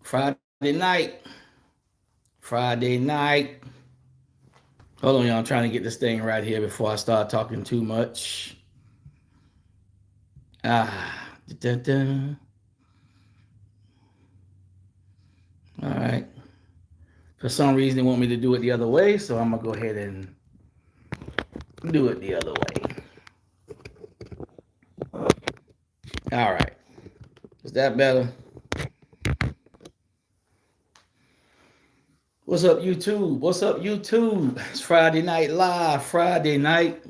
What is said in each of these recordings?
Friday night. Friday night. Hold on, y'all. I'm trying to get this thing right here before I start talking too much. Da-da-da. All right. For some reason, they want me to do it the other way, so I'm going to go ahead and do it the other way. All right. Is that better? What's up, YouTube? What's up, YouTube? It's Friday Night Live. Friday night.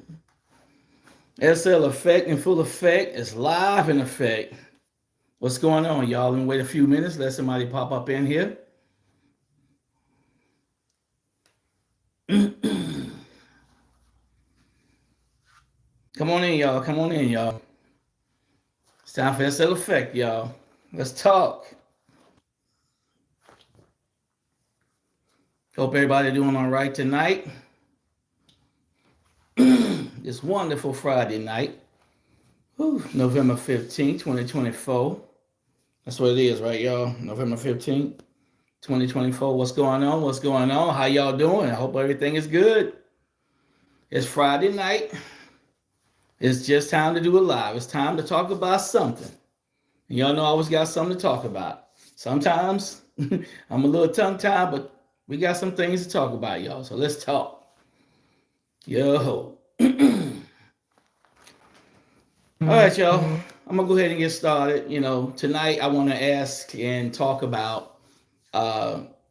SL Effect in full effect. It's live in effect. What's going on, y'all? Let me wait a few minutes. Let somebody pop up in here. Come on in, y'all. Come on in, y'all. It's time for SL Effect, y'all. Let's talk. Hope everybody doing all right tonight. It's wonderful Friday night. November 15th, 2024. That's what it is, right, y'all? November 15th, 2024. What's going on? What's going on? How y'all doing? I hope everything is good. It's Friday night. It's just time to do it live. It's time to talk about something. Y'all know I always got something to talk about. Sometimes I'm a little tongue-tied, but we got some things to talk about, y'all. So let's talk. Yo. All right, y'all. I'm going to go ahead and get started. Tonight I want to ask and talk about,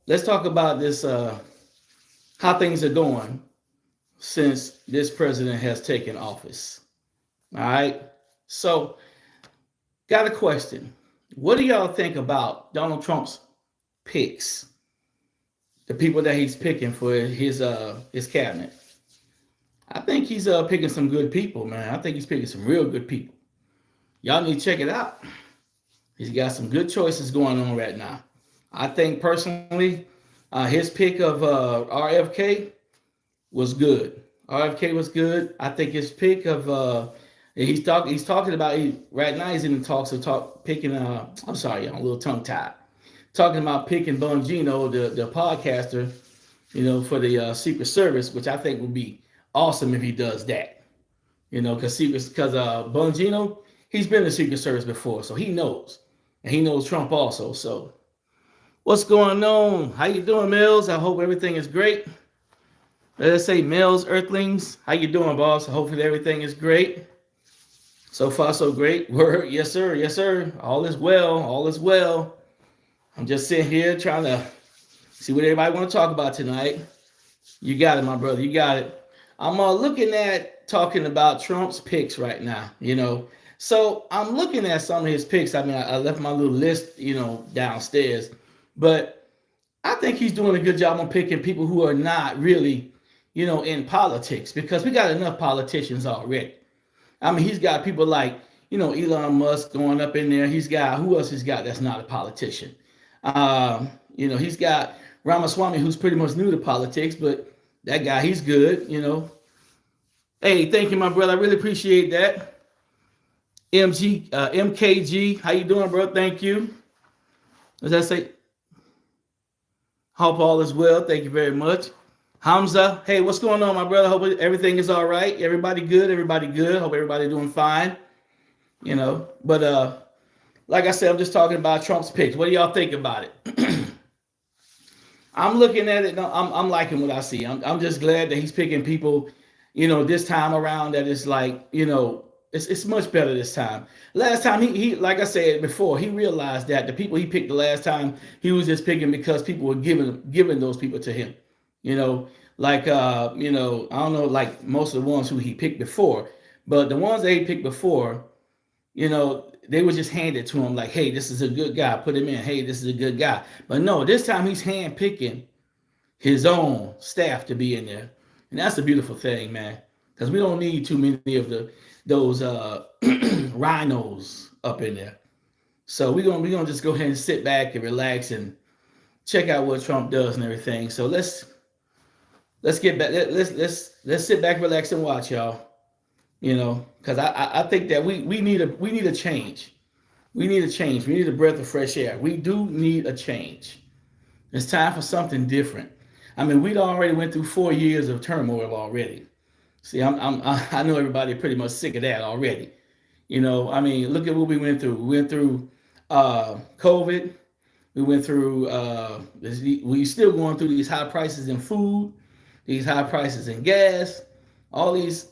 let's talk about this, how things are going since this president has taken office. All right. So, got a question. What do y'all think about Donald Trump's picks? The people that he's picking for his cabinet. I think he's picking some good people, man. I think he's picking some real good people. Y'all need to check it out. He's got some good choices going on right now. I think personally, his pick of RFK was good. RFK was good. I think his pick of he's talking about right now. He's in the talks of picking. I'm sorry, I'm a little tongue tied. Talking about picking Bongino, the podcaster, for the Secret Service, which I think would be awesome if he does that. Because Bongino, he's been in the Secret Service before, so he knows, and he knows Trump also. So, what's going on? How you doing, Mills? I hope everything is great. Let's say Mills, Earthlings. How you doing, boss? Hopefully everything is great. So far, so great. Word, yes, sir, yes, sir. All is well, all is well. I'm just sitting here trying to see what everybody want to talk about tonight. You got it, my brother. You got it. I'm looking at talking about Trump's picks right now, So I'm looking at some of his picks. I mean, I left my little list, downstairs. But I think he's doing a good job on picking people who are not really, in politics, because we got enough politicians already. I mean, he's got people like, Elon Musk going up in there. He's got, who else he's got that's not a politician? He's got Ramaswamy, who's pretty much new to politics, but that guy, he's good, Hey, thank you, my brother. I really appreciate that. MKG, how you doing, bro? Thank you. As I say, hope all is well. Thank you very much. Hamza, hey, what's going on, my brother? Hope everything is all right. Everybody good? Everybody good? Hope everybody doing fine. But like I said, I'm just talking about Trump's picks. What do y'all think about it? I'm looking at it. I'm liking what I see. I'm just glad that he's picking people, this time around that is like, it's much better this time. Last time he like I said before, he realized that the people he picked the last time, he was just picking because people were giving those people to him. I don't know, like most of the ones who he picked before, but the ones that he picked before, they were just handed to him like, hey, this is a good guy, put him in. Hey, this is a good guy. But no, this time he's handpicking his own staff to be in there. And that's a beautiful thing, man, because we don't need too many of those rhinos up in there. So we're gonna just go ahead and sit back and relax and check out what Trump does and everything. So let's get back. Let's sit back, relax, and watch, y'all. Because I think that we need a change. We need a change. We need a breath of fresh air. We do need a change. It's time for something different. I mean, we'd already went through 4 years of turmoil already. See, I know everybody pretty much sick of that already. I mean, look at what we went through. We went through COVID. We went through. We still going through these high prices in food, these high prices in gas, all this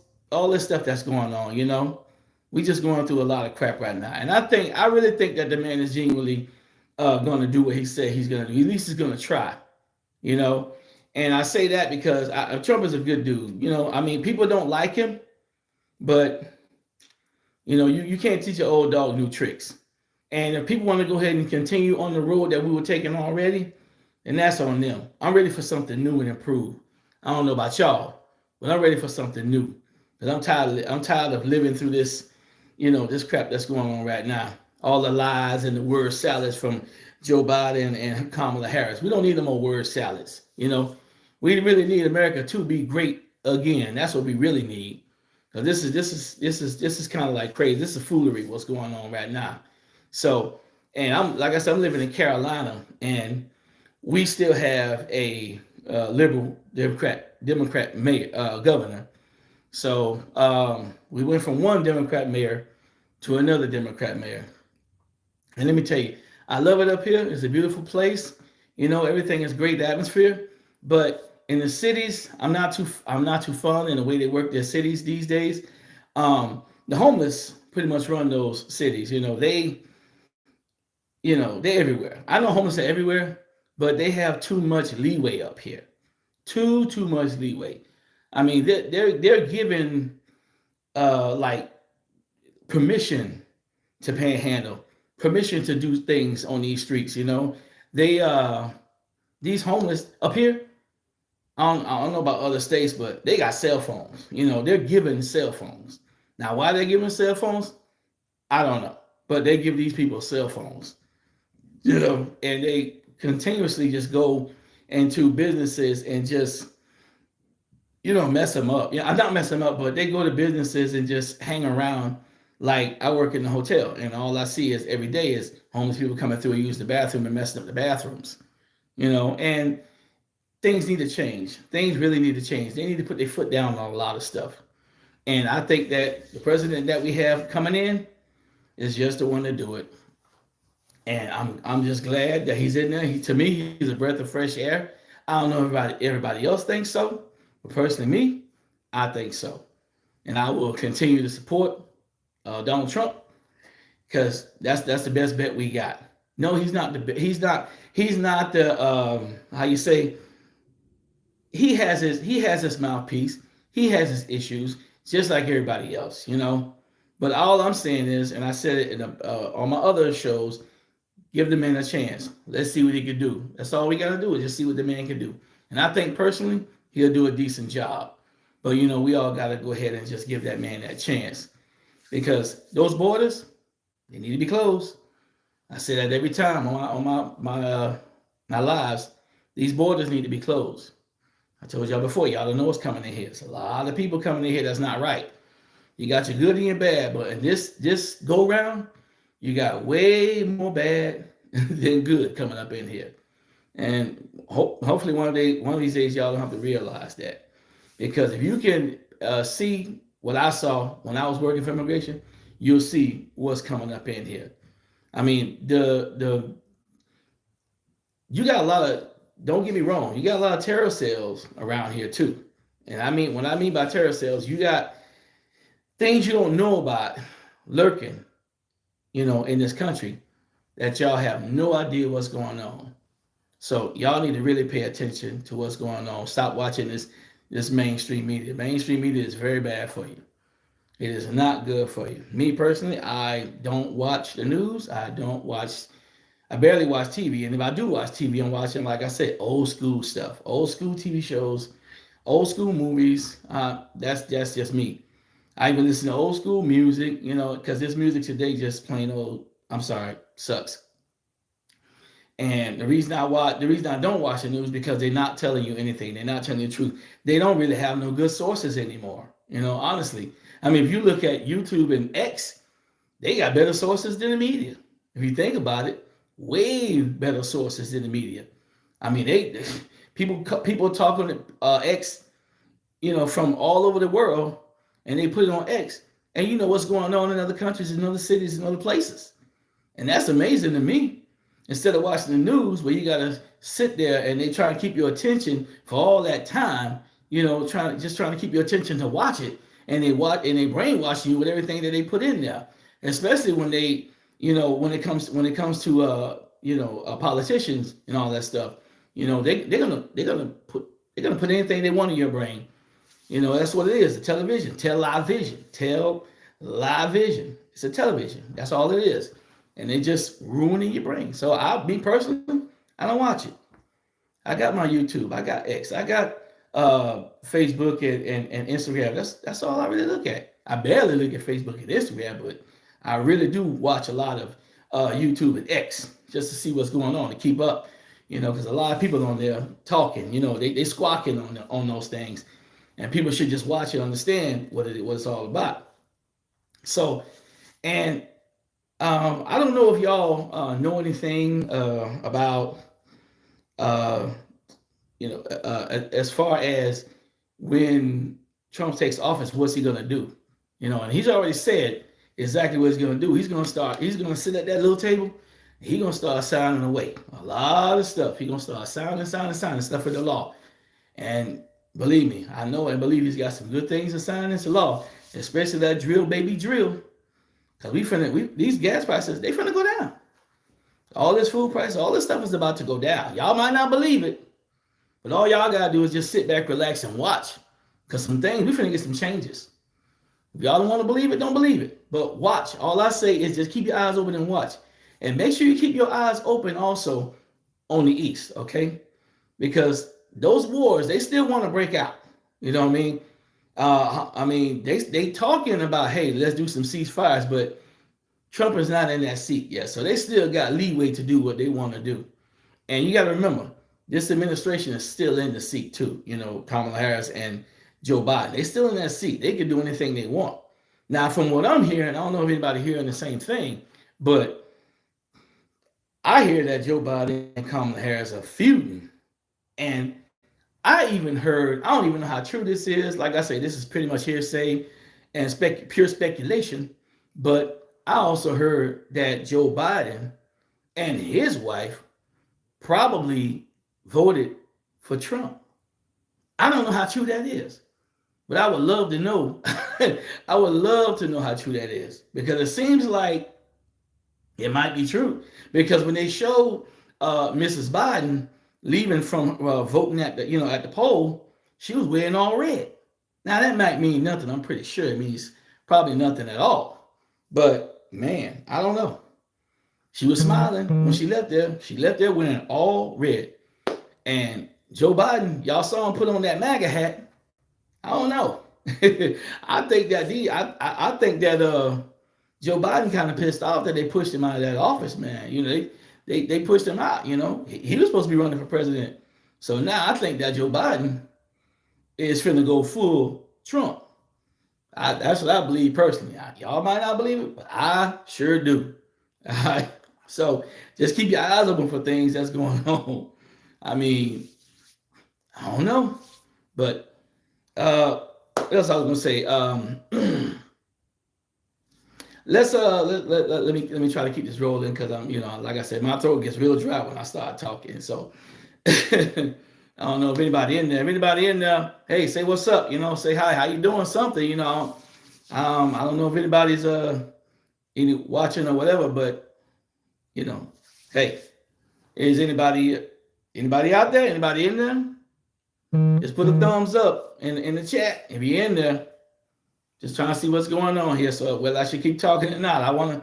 stuff that's going on. We just going through a lot of crap right now. And I really think that the man is genuinely going to do what he said he's going to do. At least he's going to try. You know, and I say that because Trump is a good dude. I mean, people don't like him, but you can't teach an old dog new tricks. And if people want to go ahead and continue on the road that we were taking already, then that's on them. I'm ready for something new and improved. I don't know about y'all, but I'm ready for something new. Because I'm tired of living through this, this crap that's going on right now. All the lies and the word salads from Joe Biden and Kamala Harris. We don't need no more word salads. We really need America to be great again. That's what we really need. Because this is kind of like crazy. This is foolery. What's going on right now? So, and I'm like I said, I'm living in Carolina, and we still have a liberal Democrat mayor, governor. So we went from one Democrat mayor to another Democrat mayor. And let me tell you, I love it up here. It's a beautiful place. Everything is great atmosphere. But in the cities, I'm not too fond in the way they work their cities these days. The homeless pretty much run those cities. They're everywhere. I know homeless are everywhere, but they have too much leeway up here. Too much leeway. I mean, they're given like permission to panhandle, permission to do things on these streets. They these homeless up here. I don't know about other states, but they got cell phones. They're given cell phones. Now, why they're given cell phones, I don't know. But they give these people cell phones. And they continuously just go into businesses and just, mess them up. I'm not messing them up, but they go to businesses and just hang around. Like I work in the hotel, and all I see is every day is homeless people coming through and use the bathroom and messing up the bathrooms. And things need to change. Things really need to change. They need to put their foot down on a lot of stuff. And I think that the president that we have coming in is just the one to do it. And I'm just glad that he's in there. To me, he's a breath of fresh air. I don't know if everybody else thinks so, but personally, me, I think so. And I will continue to support Donald Trump because that's the best bet we got. No, he's not the how you say. He has his mouthpiece. He has his issues, just like everybody else, But all I'm saying is, and I said it on my other shows, give the man a chance. Let's see what he can do. That's all we got to do is just see what the man can do. And I think personally, he'll do a decent job. But, we all got to go ahead and just give that man that chance. Because those borders, they need to be closed. I say that every time on my lives. These borders need to be closed. I told y'all before, y'all don't know what's coming in here. It's a lot of people coming in here that's not right. You got your good and your bad, but in this go round, you got way more bad than good coming up in here. And hopefully one of these days y'all don't have to realize that. Because if you can see what I saw when I was working for immigration, you'll see what's coming up in here. I mean, you got a lot of, don't get me wrong, you got a lot of terror cells around here too. And I mean, when I mean by terror cells, you got things you don't know about lurking, in this country that y'all have no idea what's going on. So y'all need to really pay attention to what's going on. Stop watching this mainstream media. Mainstream media is very bad for you. It is not good for you. Me personally, I don't watch the news. I barely watch TV. And if I do watch TV, I'm watching, like I said, old school stuff, old school TV shows, old school movies. That's just me. I even listen to old school music, because this music today just plain old, I'm sorry, sucks. And the reason I don't watch the news because they're not telling you anything. They're not telling you the truth. They don't really have no good sources anymore. Honestly. I mean, if you look at YouTube and X, they got better sources than the media. If you think about it, way better sources than the media. I mean, they people talking X, from all over the world, and they put it on X, and you know what's going on in other countries, in other cities, in other places, and that's amazing to me. Instead of watching the news, where you gotta sit there and they try to keep your attention for all that time, trying to keep your attention to watch it, and they brainwash you with everything that they put in there, especially when they, when it comes to politicians and all that stuff. They're gonna put anything they want in your brain. That's what it is. The television, tell live vision. It's a television. That's all it is. And they just ruining your brain. So me personally, I don't watch it. I got my YouTube. I got X. I got Facebook and Instagram. That's all I really look at. I barely look at Facebook and Instagram, but I really do watch a lot of YouTube and X just to see what's going on, to keep up. Because a lot of people on there talking. They squawking on those things, and people should just watch and understand what it's all about. So, and I don't know if y'all know anything about as far as when Trump takes office, what's he gonna do? And he's already said exactly what he's gonna do. He's gonna sit at that little table. He's gonna start signing away a lot of stuff. He's gonna start signing stuff for the law. And believe me, I know and believe he's got some good things to sign into law, especially that drill, baby, drill. Because these gas prices, they finna go down. All this food price, all this stuff is about to go down. Y'all might not believe it, but all y'all gotta do is just sit back, relax, and watch. Because we finna get some changes. If y'all don't want to believe it, don't believe it. But watch. All I say is just keep your eyes open and watch. And make sure you keep your eyes open also on the East, okay? Because those wars, they still want to break out. You know what I mean? They talking about, hey, let's do some ceasefires, but Trump is not in that seat yet. So they still got leeway to do what they want to do. And you got to remember, this administration is still in the seat too. Kamala Harris and Joe Biden, they still in that seat. They can do anything they want. Now, from what I'm hearing, I don't know if anybody hearing the same thing, but I hear that Joe Biden and Kamala Harris are feuding. And I even heard, I don't even know how true this is. Like I say, this is pretty much hearsay and pure speculation. But I also heard that Joe Biden and his wife probably voted for Trump. I don't know how true that is, but I would love to know. I would love to know how true that is, because it seems like it might be true. Because when they showed Mrs. Biden leaving from voting at the poll, she was wearing all red. Now that might mean nothing. I'm pretty sure it means probably nothing at all. But man, I don't know. She was smiling when she left there. She left there wearing all red. And Joe Biden, y'all saw him put on that MAGA hat. I don't know. I think that Joe Biden kind of pissed off that they pushed him out of that office, man. They pushed him out. He was supposed to be running for president. So now I think that Joe Biden is finna go full Trump. That's what I believe personally. Y'all might not believe it, but I sure do. All right. So just keep your eyes open for things that's going on. I mean, I don't know, but what else I was gonna say? Let me try to keep this rolling, because I'm, like I said, my throat gets real dry when I start talking. So I don't know if anybody in there. If anybody in there, hey, say what's up. Say hi. How you doing? Something. I don't know if anybody's watching or whatever, but hey, is anybody out there? Anybody in there? Just put a thumbs up in the chat if you're in there. Just trying to see what's going on here. So whether I should keep talking or not, I want to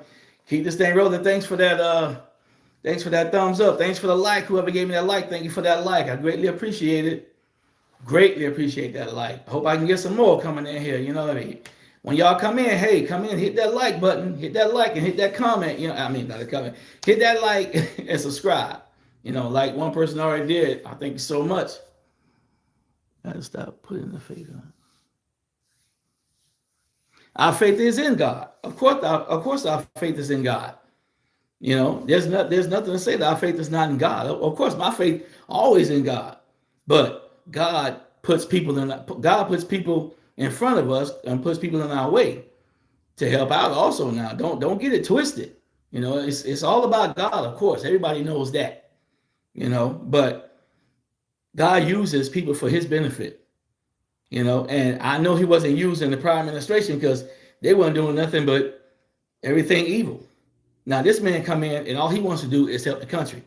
keep this thing rolling. Thanks for that. Thanks for that thumbs up. Thanks for the like. Whoever gave me that like, thank you for that like. I greatly appreciate it. Greatly appreciate that like. I hope I can get some more coming in here. You know what I mean? When y'all come in, hey, come in, hit that like button, hit that like, and hit that comment. Not a comment. Hit that like and subscribe. Like one person already did. I thank you so much. Gotta stop putting the faith on. Our faith is in God. Of course, our faith is in God. You know, there's nothing to say that our faith is not in God. Of course, my faith always in God, but God puts people in front of us and puts people in our way to help out. Also, now don't get it twisted. You know, it's all about God. Of course, everybody knows that. You know, but God uses people for His benefit. You know, and I know He wasn't using the prior administration because they weren't doing nothing but everything evil. Now this man come in and all he wants to do is help the country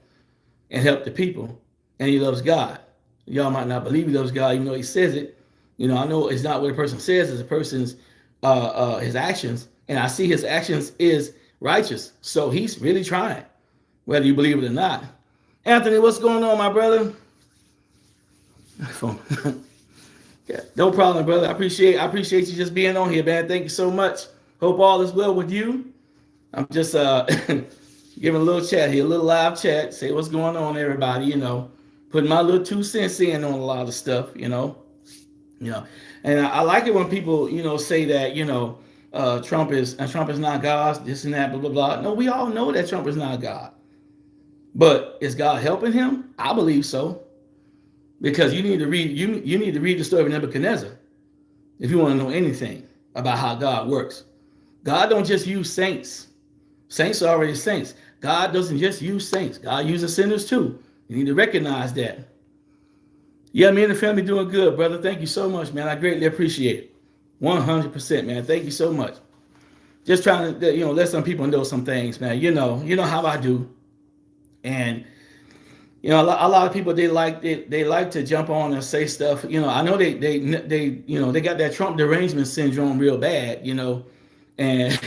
and help the people, and he loves God. Y'all might not believe he loves God, even though he says it. You know, I know it's not what a person says; it's a person's his actions, and I see his actions is righteous. So he's really trying, whether you believe it or not. Anthony, what's going on, my brother? Yeah, no problem, brother. I appreciate you just being on here, man. Thank you so much. Hope all is well with you. I'm just giving a little chat here, a little live chat, say what's going on, everybody, you know, putting my little 2 cents in on a lot of stuff, you know. And I like it when people, you know, say that, you know, Trump is not God, this and that, blah, blah, blah. No, we all know that Trump is not God. But is God helping him? I believe so. Because you need to read the story of Nebuchadnezzar if you want to know anything about how God works. God don't just use saints. Saints are already saints. God doesn't just use saints. God uses sinners too. You need to recognize that. Yeah, me and the family doing good, brother. Thank you so much, man. I greatly appreciate it. 100%, man. Thank you so much. Just trying to, you know, let some people know some things, man. You know how I do. And you know, a lot of people they like to jump on and say stuff. You know, I know they got that Trump derangement syndrome real bad. You know, and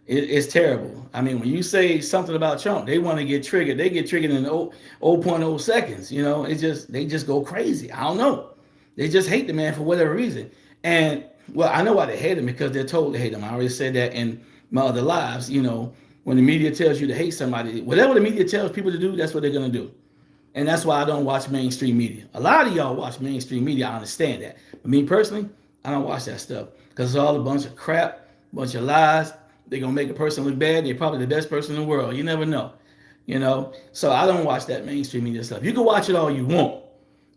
it's terrible. I mean, when you say something about Trump, they want to get triggered. They get triggered in 0.0 seconds. You know, they just go crazy. I don't know. They just hate the man for whatever reason. And well, I know why they hate him, because they're told to hate him. I already said that in my other lives. You know, when the media tells you to hate somebody, whatever the media tells people to do, that's what they're gonna do. And that's why I don't watch mainstream media. A lot of y'all watch mainstream media. I understand that. But me personally, I don't watch that stuff because it's all a bunch of crap, bunch of lies. They're going to make a person look bad. They're probably the best person in the world. You never know. You know? So I don't watch that mainstream media stuff. You can watch it all you want,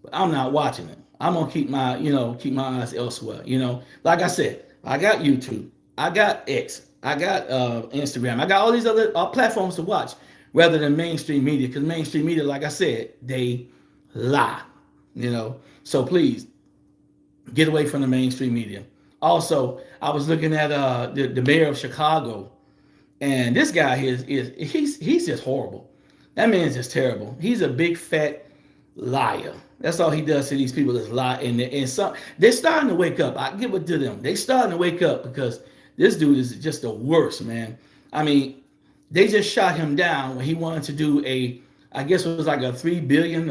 but I'm not watching it. I'm going to keep my eyes elsewhere. You know? Like I said, I got YouTube. I got X. I got Instagram. I got all these other platforms to watch, rather than mainstream media, because mainstream media, like I said, they lie, you know. So please get away from the mainstream media. Also, I was looking at the mayor of Chicago, and this guy he's just horrible. That man's just terrible. He's a big fat liar. That's all he does to these people is lie. And some they're starting to wake up. I give it to them. They starting to wake up because this dude is just the worst, man. I mean, they just shot him down when he wanted to do I guess it was like a $3 billion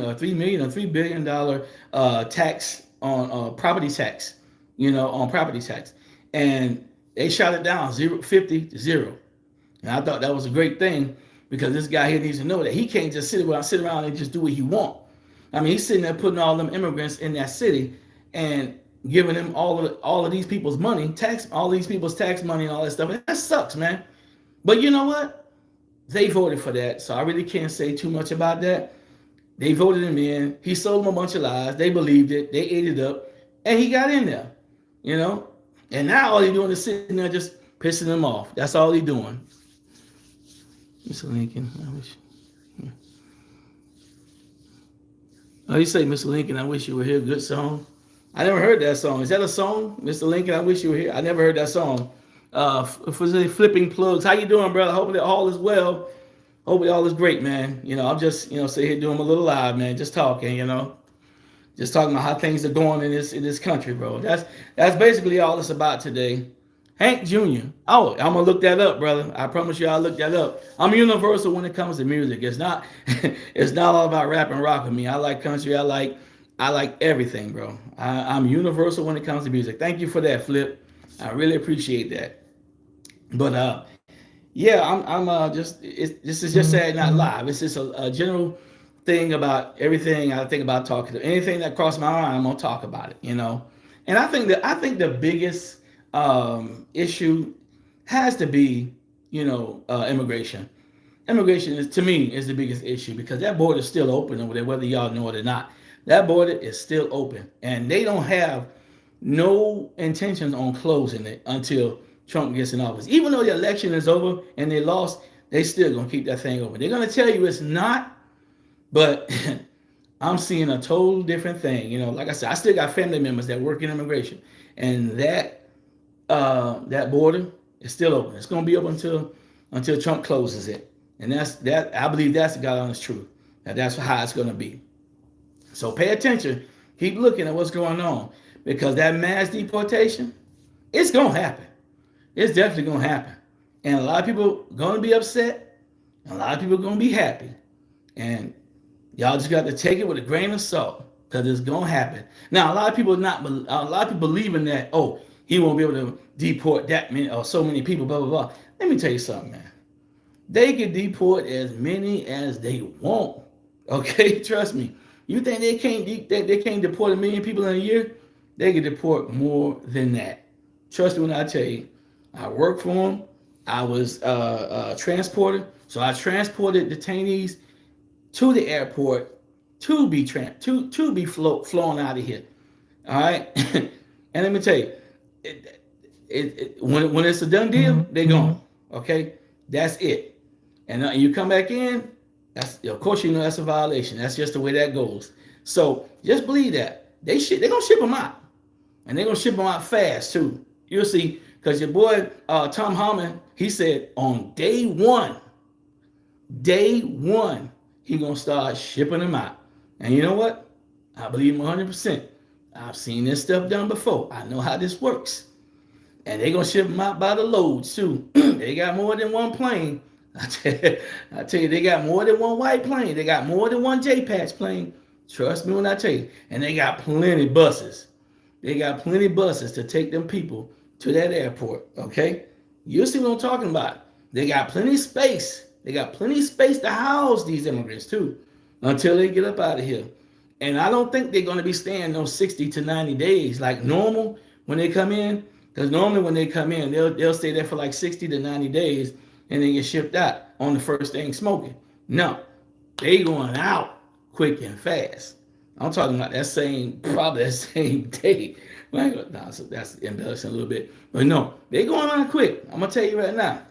tax on property tax, you know, on property tax. And they shot it down 50 to 0. And I thought that was a great thing, because this guy here needs to know that he can't just sit around and just do what he wants. I mean, he's sitting there putting all them immigrants in that city and giving them all of these people's money, all these people's tax money and all that stuff. And that sucks, man. But you know what? They voted for that, so I really can't say too much about that. They voted him in. He sold them a bunch of lies. They believed it. They ate it up, and he got in there, you know. And now all he's doing is sitting there just pissing them off. That's all he's doing. Mr. Lincoln, I wish. Oh, you say, Mr. Lincoln, I wish you were here. Good song. I never heard that song. Is that a song, Mr. Lincoln? I wish you were here. I never heard that song. For the flipping plugs, how you doing, brother? Hopefully all is well. Hopefully all is great, man. You know, I'm just, you know, sitting here doing a little live, man, just talking, you know, just talking about how things are going in this country, bro. That's basically all it's about today. Hank Jr. Oh, I'm gonna look that up, brother. I promise you, I'll look that up. I'm universal when it comes to music. It's not all about rap and rock with me. I like country. I like everything, bro. I'm universal when it comes to music. Thank you for that, Flip. I really appreciate that. But yeah, I'm just this is just Saturday Night Live. It's just a general thing about everything I think about talking to. Anything that crosses my mind, I'm gonna talk about it, you know. And I think the biggest issue has to be, you know, immigration. Immigration is, to me, is the biggest issue because that border is still open over there, whether y'all know it or not. That border is still open, and they don't have no intentions on closing it until Trump gets in office. Even though the election is over and they lost, they still gonna keep that thing open. They're gonna tell you it's not, but I'm seeing a total different thing. You know, like I said, I still got family members that work in immigration, and that border is still open. It's gonna be open until Trump closes it. And that I believe that's the God honest truth. That's how it's gonna be. So pay attention. Keep looking at what's going on because that mass deportation, it's gonna happen. It's definitely gonna happen. And a lot of people gonna be upset. A lot of people gonna be happy. And y'all just got to take it with a grain of salt because it's gonna happen. Now a lot of people believing that, oh, he won't be able to deport that many or so many people, blah blah blah. Let me tell you something, man. They can deport as many as they want. Okay, trust me. You think they can't deport 1 million people in a year? They can deport more than that. Trust me when I tell you. I worked for them. I was a transporter, so I transported detainees to the airport to be flown out of here. All right, and let me tell you, when it's a done deal, they're gone. Okay, that's it. And you come back in, that's of course you know that's a violation. That's just the way that goes. So just believe that they're gonna ship them out, and they're gonna ship them out fast too. You'll see, because your boy Tom Harmon, he said on day one, he gonna start shipping them out. And you know what? I believe him 100%. I've seen this stuff done before. I know how this works. And they're gonna ship them out by the loads too. They got more than one plane. I tell you, they got more than one white plane. They got more than one J-Patch plane. Trust me when I tell you. And they got plenty buses. They got plenty buses to take them people to that airport. Okay? You'll see what I'm talking about. They got plenty of space. They got plenty of space to house these immigrants too until they get up out of here. And I don't think they're going to be staying those 60 to 90 days like normal when they come in. Because normally when they come in, they'll stay there for like 60 to 90 days and then get shipped out on the first thing smoking. No, they going out quick and fast. I'm talking about probably that same day. No, so that's embellishing a little bit. But no, they going out quick. I'm going to tell you right now.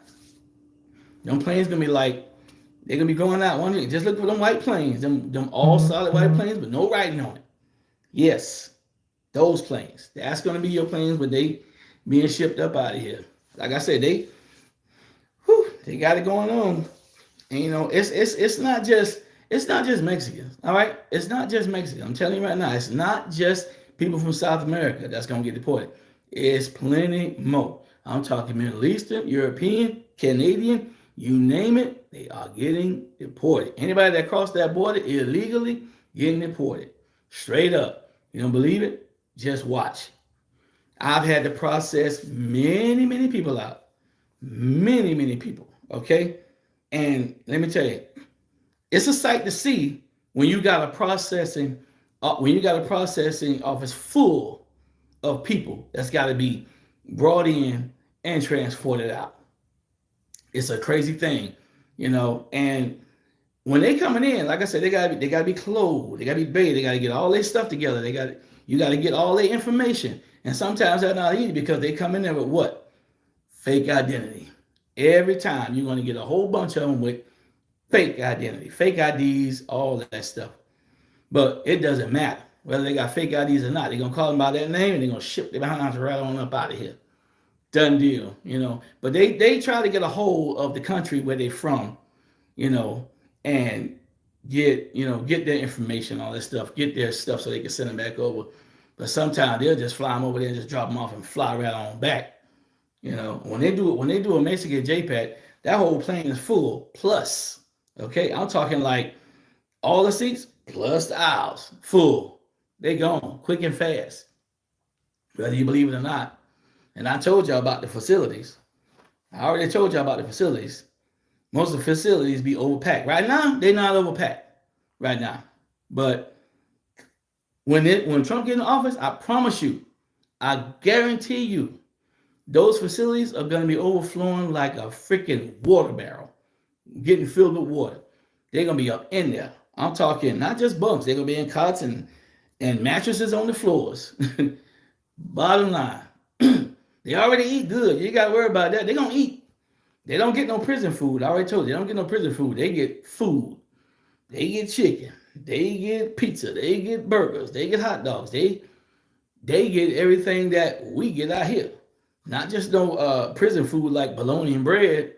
Them planes going to be like, they're going to be going out. Just look for them white planes. Them all solid white planes with no writing on it. Yes, those planes. That's going to be your planes when they being shipped up out of here. Like I said, they got it going on. And you know, it's not just Mexicans. All right, it's not just Mexicans. I'm telling you right now, it's not just people from South America that's gonna get deported. It's plenty more. I'm talking Middle Eastern, European, Canadian, you name it, they are getting deported. Anybody that crossed that border illegally getting deported. Straight up. You don't believe it? Just watch. I've had to process many, many people out. Many, many people. Okay? And let me tell you, it's a sight to see when you got a processing office full of people that's got to be brought in and transported out. It's a crazy thing, you know. And when they coming in, like I said, they gotta be clothed, they gotta be bathed, they gotta get all their stuff together. You gotta get all their information. And sometimes that's not easy because they come in there with what? Fake identity. Every time you're gonna get a whole bunch of them with fake identity, fake IDs, all that stuff. But it doesn't matter whether they got fake IDs or not. They're gonna call them by that name and they're gonna ship their behinds right on up out of here. Done deal, you know. But they try to get a hold of the country where they're from, you know, and get their information, all that stuff, get their stuff so they can send them back over. But sometimes they'll just fly them over there and just drop them off and fly right on back. You know, when they do a Mexican JPAT, that whole plane is full plus. Okay, I'm talking like all the seats plus the aisles full. They gone quick and fast, whether you believe it or not. And I told y'all about the facilities. I already told y'all about the facilities. Most of the facilities be overpacked. Right now, they're not overpacked right now. But when Trump gets in office, I promise you, I guarantee you, those facilities are going to be overflowing like a freaking water barrel. getting filled with water. They're gonna be up in there. I'm talking not just bunks. They're gonna be in cots and mattresses on the floors. Bottom line, they already eat good. You got to worry about that. They're gonna eat. They don't get no prison food. I already told you, they don't get no prison food. They get food. They get chicken. They get pizza. They get burgers. They get hot dogs. They get everything that we get out here. Not just no prison food like bologna and bread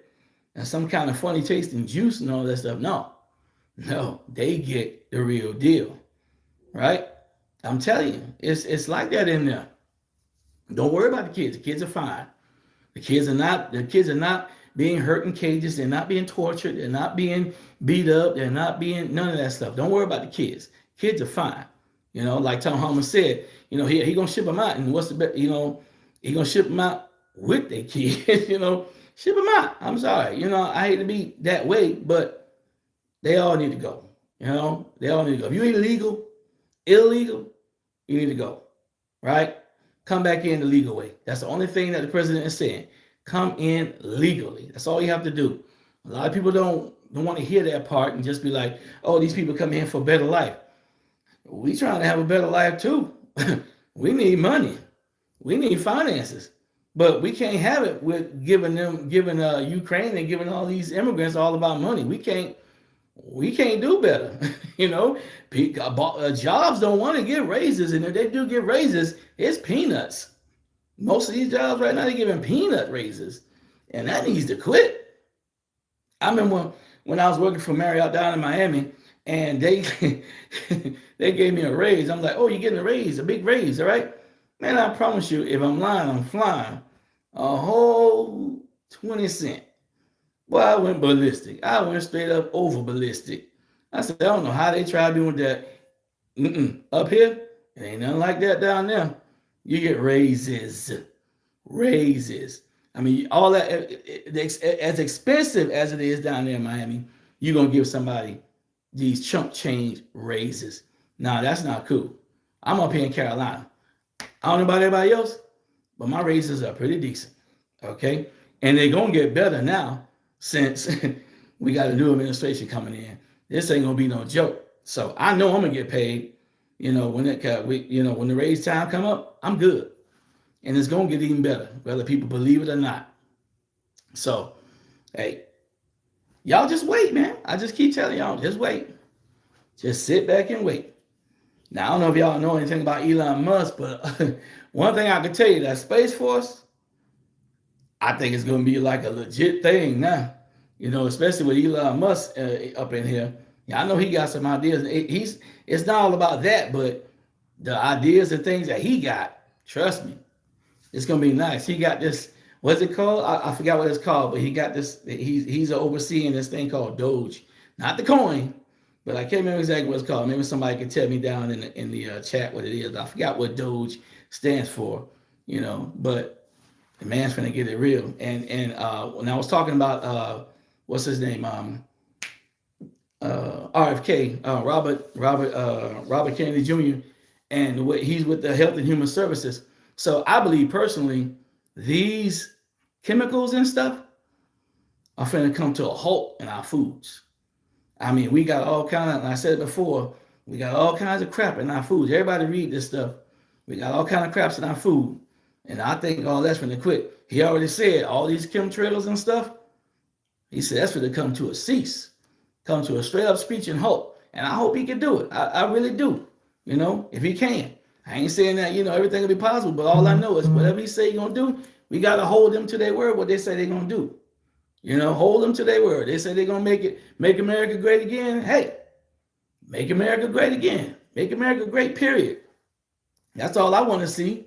and some kind of funny tasting juice and all that stuff. No, they get the real deal, right? I'm telling you, it's like that in there. Don't worry about the kids. The kids are fine. The kids are not being hurt in cages. They're not being tortured. They're not being beat up. They're not being none of that stuff. Don't worry about the kids. Kids are fine. Like Tom Homan said, he gonna ship them out, and what's the best? He gonna ship them out with their kids. Ship them out. I'm sorry. I hate to be that way, but they all need to go. They all need to go. If you ain't illegal, you need to go. Right? Come back in the legal way. That's the only thing that the president is saying. Come in legally. That's all you have to do. A lot of people don't want to hear that part and just be like, oh, these people come in for a better life. We trying to have a better life too. We need money. We need finances. But we can't have it with giving Ukraine and giving all these immigrants all of our money. We can't do better. Jobs don't want to get raises, and if they do get raises, it's peanuts. Most of these jobs right now, they're giving peanut raises, and that needs to quit. I remember when I was working for Marriott down in Miami, and they they gave me a raise. I'm like, oh, you're getting a raise, a big raise, all right? Man, I promise you, if I'm lying, I'm flying. A whole 20 cents. Well, I went ballistic. I went straight up over ballistic. I said, I don't know how they try doing that. Up here, it ain't nothing like that down there. You get raises. I mean, all that, as expensive as it is down there in Miami, you're going to give somebody these chump change raises. Now, that's not cool. I'm up here in Carolina. I don't know about everybody else, but my raises are pretty decent. Okay? And they're going to get better now since we got a new administration coming in. This ain't going to be no joke. So I know I'm going to get paid. When the raise time come up, I'm good. And it's going to get even better, whether people believe it or not. So, hey, y'all just wait, man. I just keep telling y'all, just wait. Just sit back and wait. Now, I don't know if y'all know anything about Elon Musk, but one thing I can tell you, that Space Force, I think it's going to be like a legit thing now. Especially with Elon Musk up in here. Yeah, I know he got some ideas. It's not all about that, but the ideas and things that he got, trust me, it's going to be nice. He got this, what's it called? I forgot what it's called, but he got this, he's overseeing this thing called Doge. Not the coin, but I can't remember exactly what it's called. Maybe somebody could tell me down in the chat what it is. I forgot what Doge stands for, but the man's finna get it real. And when I was talking about, what's his name? RFK, Robert Kennedy Jr., and he's with the Health and Human Services. So I believe personally, these chemicals and stuff are finna come to a halt in our foods. I mean, we got all kinds, and I said it before, we got all kinds of crap in our foods. Everybody read this stuff. We got all kinds of craps in our food. And I think all that's finna quit. He already said all these chemtrails and stuff, he said that's finna come to a cease. Come to a straight up speech and halt. And I hope he can do it. I really do. If he can. I ain't saying that, everything will be possible, but all I know is whatever he say he's going to do, we got to hold them to their word, what they say they're going to do. Hold them to their word. They say they're going to make America great again. Hey, make America great again. Make America great, period. That's all I want to see.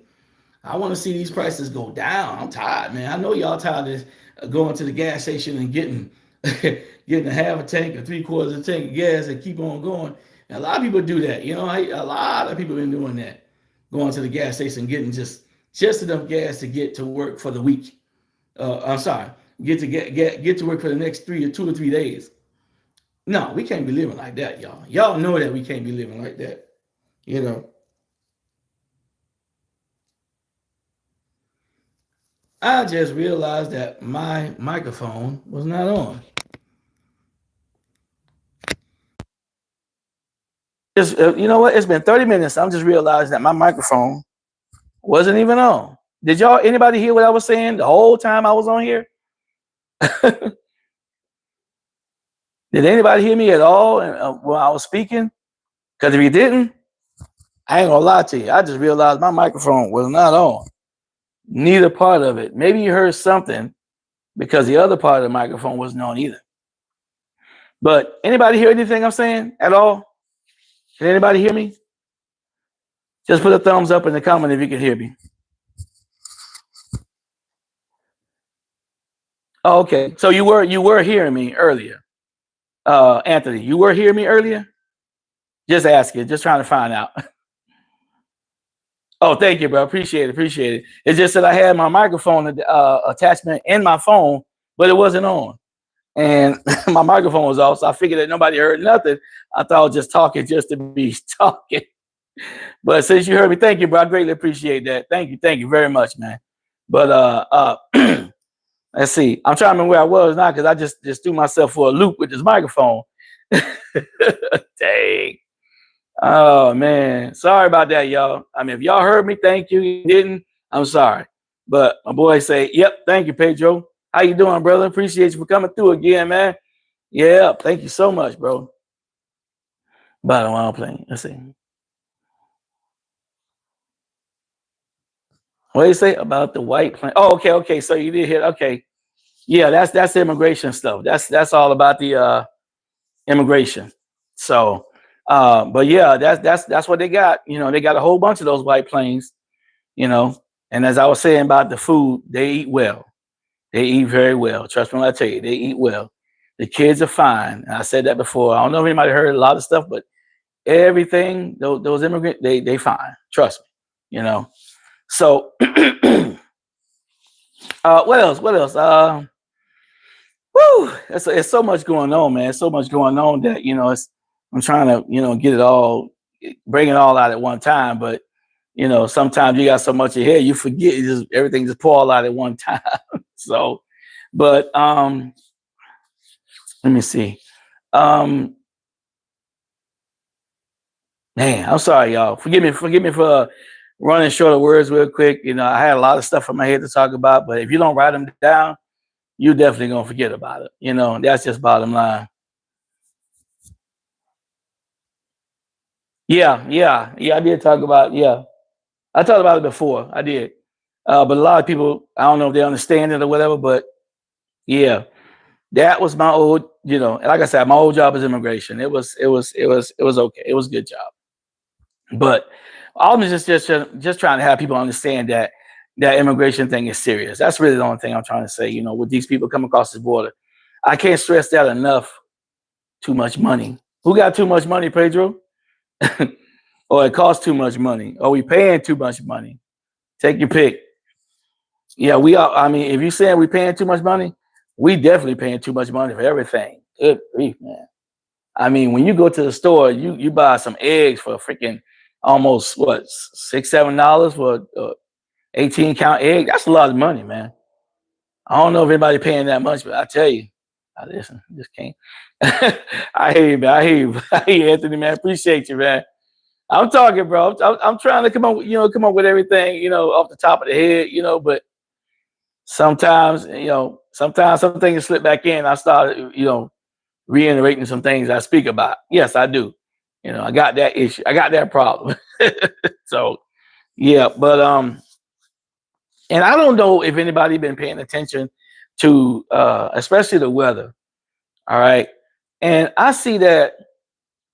I want to see these prices go down. I'm tired, man. I know y'all tired of going to the gas station and getting a half a tank or 3/4 of a tank of gas and keep on going. And a lot of people do that. A lot of people have been doing that. Going to the gas station, getting just enough gas to get to work for the week. I'm sorry, get to work for the next 2 or 3 days. No, we can't be living like that, y'all. Y'all know that we can't be living like that. I just realized that my microphone was not on. You know what? It's been 30 minutes. I'm just realizing that my microphone wasn't even on. Did anybody hear what I was saying the whole time I was on here? Did anybody hear me at all when I was speaking? Because if you didn't, I ain't gonna lie to you. I just realized my microphone was not on. Neither part of it. Maybe you heard something because the other part of the microphone wasn't on either. But anybody hear anything I'm saying at all? Can anybody hear me? Just put a thumbs up in the comment if you can hear me. Oh, okay. So you were hearing me earlier. Anthony, you were hearing me earlier? Just asking, just trying to find out. Oh, thank you, bro. Appreciate it. It's just that I had my microphone attachment in my phone, but it wasn't on. And my microphone was off, so I figured that nobody heard nothing. I thought I was just talking just to be talking. But since you heard me, thank you, bro. I greatly appreciate that. Thank you very much, man. But let's see. I'm trying to remember where I was now because I just threw myself for a loop with this microphone. Dang. Oh man. Sorry about that, y'all. I mean, if y'all heard me, thank you. You didn't, I'm sorry. But my boy say, yep, thank you, Pedro. How you doing, brother? Appreciate you for coming through again, man. Yeah, thank you so much, bro. Bottom line plane. Let's see. What do you say about the white plane? Oh, okay. So you did hit. Okay, yeah, that's immigration stuff. That's all about the immigration. So, but yeah, that's what they got. You know, they got a whole bunch of those white planes. You know, and as I was saying about the food, they eat well. They eat very well. Trust me when I tell you, they eat well. The kids are fine. And I said that before. I don't know if anybody heard a lot of stuff, but everything those immigrants they fine. Trust me. You know. So what else? Woo! It's so much going on, man. So much going on that I'm trying to get it all, bring it all out at one time. But sometimes you got so much ahead, you forget everything just pour all out at one time. So, but let me see. Man, I'm sorry, y'all. Forgive me for running short of words real quick. I had a lot of stuff in my head to talk about, but if you don't write them down, you definitely gonna forget about it. That's just bottom line. Yeah. I did talk about. Yeah, I talked about it before. I did, but a lot of people, I don't know if they understand it or whatever. But yeah, that was my old. And like I said, my old job is immigration. It was okay. It was a good job. But I'm just trying to have people understand that immigration thing is serious. That's really the only thing I'm trying to say. With these people coming across this border, I can't stress that enough. Too much money. Who got too much money, Pedro? Or it costs too much money? Or we paying too much money? Take your pick. Yeah, we are. I mean, if you're saying we paying too much money, we definitely paying too much money for everything. Good grief, man. I mean, when you go to the store, you buy some eggs for freaking almost what $6-7 for 18-count egg. That's a lot of money, man. I don't know if anybody paying that much, but I tell you, listen, just can't. I hear you, man. I hear you, Anthony, man. Appreciate you, man. I'm talking, bro. I'm trying to come up with everything, off the top of the head, but sometimes, sometimes some things slip back in. I start, reiterating some things I speak about. Yes, I do. I got that issue. I got that problem. So, yeah, but and I don't know if anybody been paying attention to especially the weather. All right. And I see that,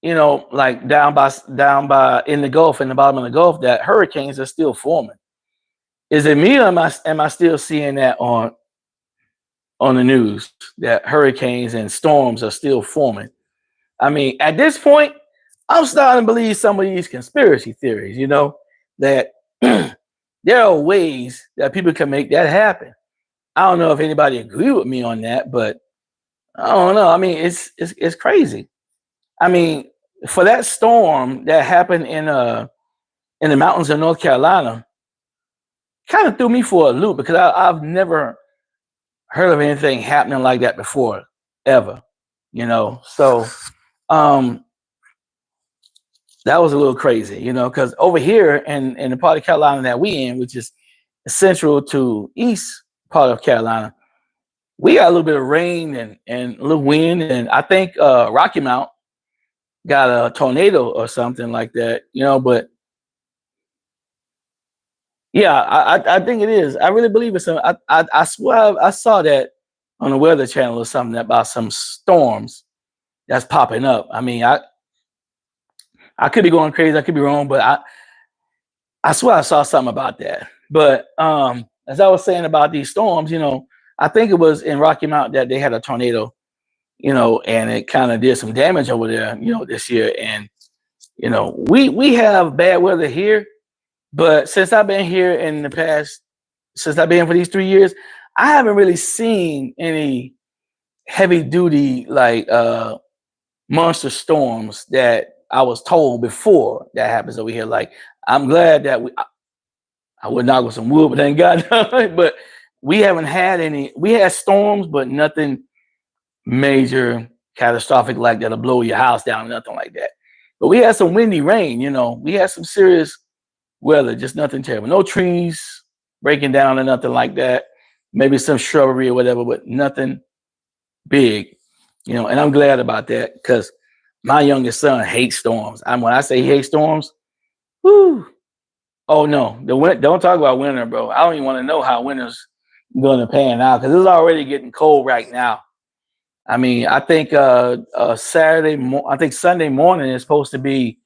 like down by in the Gulf, in the bottom of the Gulf, that hurricanes are still forming. Is it me or am I still seeing that on the news that hurricanes and storms are still forming? I mean, at this point, I'm starting to believe some of these conspiracy theories, that there are ways that people can make that happen. I don't know if anybody agree with me on that, but I don't know. I mean, it's crazy. I mean, for that storm that happened in the mountains of North Carolina, kind of threw me for a loop because I've never heard of anything happening like that before, ever. So That was a little crazy, because over here in the part of Carolina that we in, which is central to east part of Carolina, we got a little bit of rain and a little wind, and I think Rocky Mount got a tornado or something like that, but yeah, I think it is. I really believe it's some. I swear I saw that on the Weather Channel or something about some storms that's popping up. I mean, I could be going crazy. I could be wrong, but I swear I saw something about that. But as I was saying about these storms, I think it was in Rocky Mount that they had a tornado, and it kind of did some damage over there, this year. And we have bad weather here, but since I've been here since I've been here for these 3 years, I haven't really seen any heavy duty like monster storms that I was told before that happens over here. Like, I'm glad that I would knock with some wood, but thank God. But we haven't had any. We had storms, but nothing major, catastrophic like that'll blow your house down, nothing like that. But we had some windy rain. We had some serious weather, just nothing terrible. No trees breaking down or nothing like that. Maybe some shrubbery or whatever, but nothing big. And I'm glad about that because my youngest son hates storms. When I say he hates storms, whoo. Oh no, don't talk about winter, bro. I don't even want to know how winter's going to pan out because it's already getting cold right now. I mean, I think I think Sunday morning is supposed to be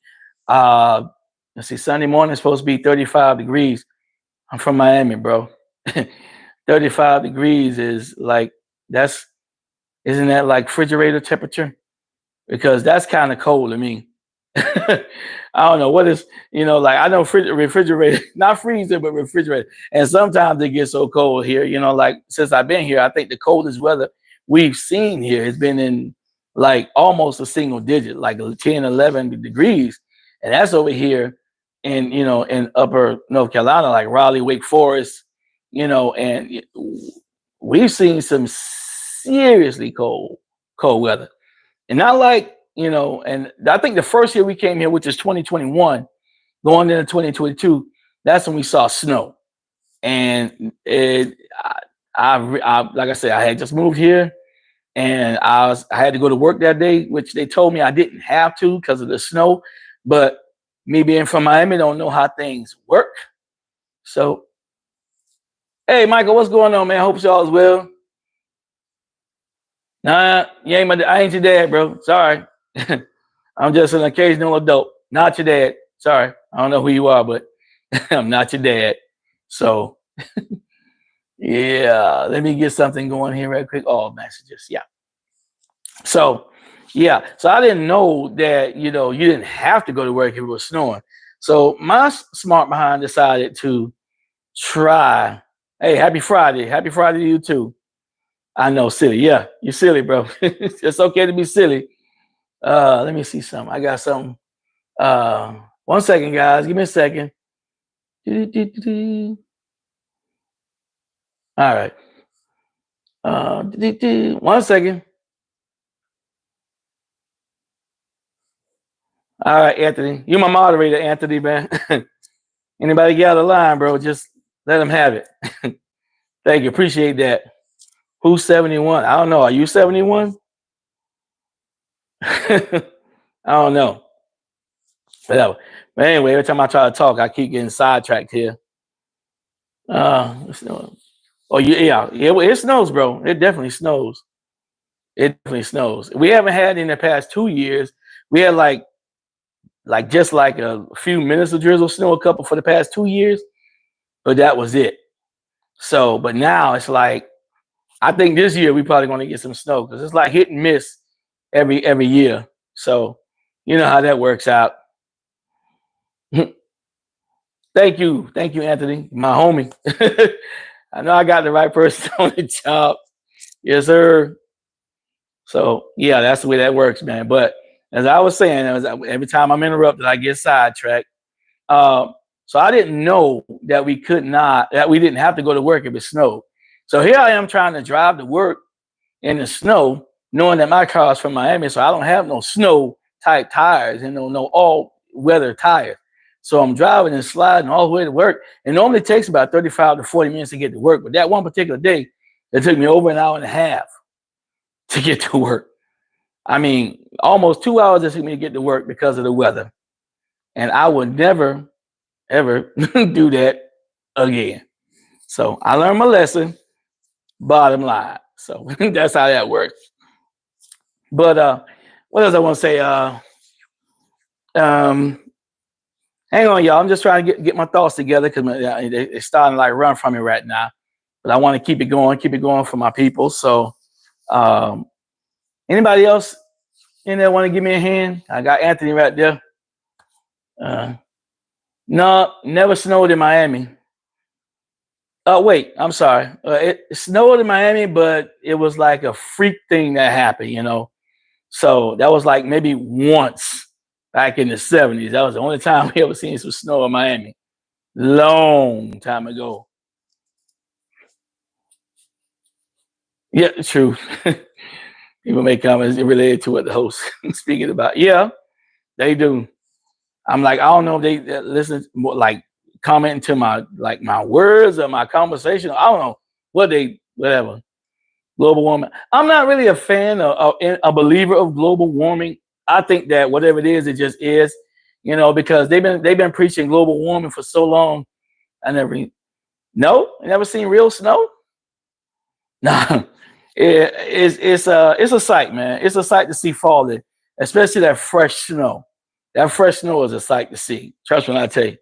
Sunday morning is supposed to be 35 degrees. I'm from Miami, bro. 35 degrees is like isn't that like refrigerator temperature? Because that's kind of cold to me. I don't know what is, like I know refrigerator, not freezer, but refrigerator. And sometimes it gets so cold here, like since I've been here, I think the coldest weather we've seen here has been in like almost a single digit, like 10, 11 degrees. And that's over here in upper North Carolina, like Raleigh, Wake Forest, and we've seen some seriously cold weather. And not like, and I think the first year we came here, which is 2021, going into 2022, that's when we saw snow. And like I said, I had just moved here and I had to go to work that day, which they told me I didn't have to because of the snow. But me being from Miami, don't know how things work. So, hey, Michael, what's going on, man? Hope y'all is well. Nah, I ain't your dad, bro. Sorry. I'm just an occasional adult. Not your dad. Sorry. I don't know who you are, but I'm not your dad. So, yeah, let me get something going here real quick. Oh, messages. Yeah. So, yeah. So I didn't know that, you didn't have to go to work if it was snowing. So my smart behind decided to try. Hey, happy Friday. Happy Friday to you too. I know, silly. Yeah, you're silly, bro. It's okay to be silly. Let me see something. I got something. 1 second, guys. Give me a second. All right. 1 second. All right, Anthony. You're my moderator, Anthony, man. Anybody get out of line, bro? Just let them have it. Thank you. Appreciate that. Who's 71? I don't know. Are you 71? I don't know. Whatever. But anyway, every time I try to talk, I keep getting sidetracked here. Oh yeah, it snows, bro. It definitely snows. It definitely snows. We haven't had in the past 2 years. We had like just like a few minutes of drizzle snow a couple for the past 2 years, but that was it. So, but now it's like I think this year we probably going to get some snow because it's like hit and miss every year. So you know how that works out. Thank you, Anthony, my homie. I know I got the right person on the job. Yes, sir. So yeah, that's the way that works, man. But as I was saying, every time I'm interrupted, I get sidetracked. So I didn't know that we didn't have to go to work if it snowed. So here I am trying to drive to work in the snow, knowing that my car is from Miami, so I don't have no snow type tires and no all weather tired. So I'm driving and sliding all the way to work. It normally takes about 35 to 40 minutes to get to work. But that one particular day, it took me over an hour and a half to get to work. I mean, almost 2 hours it took me to get to work because of the weather. And I would never, ever do that again. So I learned my lesson, bottom line. So that's how that works. But what else I want to say? Um, Hang on, y'all. I'm just trying to get my thoughts together because it's starting to like run from me right now. But I want to keep it going for my people. So um, anybody else in there want to give me a hand? I got Anthony right there. No, never snowed in Miami. Oh, wait, I'm sorry. It snowed in Miami, but it was like a freak thing that happened, you know. So that was like maybe once back in the 70s. That was the only time we ever seen some snow in Miami. Long time ago. Yeah, true. People make comments related to what the host is speaking about. Yeah, they do. I'm like, I don't know if they listen, like commenting to my words or my conversation. I don't know whatever. Global warming. I'm not really a fan of a believer of global warming. I think that whatever it just is, you know, because they've been preaching global warming for so long. I never seen real snow. Nah, it's a sight, man. It's a sight to see falling, especially that fresh snow. That fresh snow is a sight to see. Trust me when I tell you.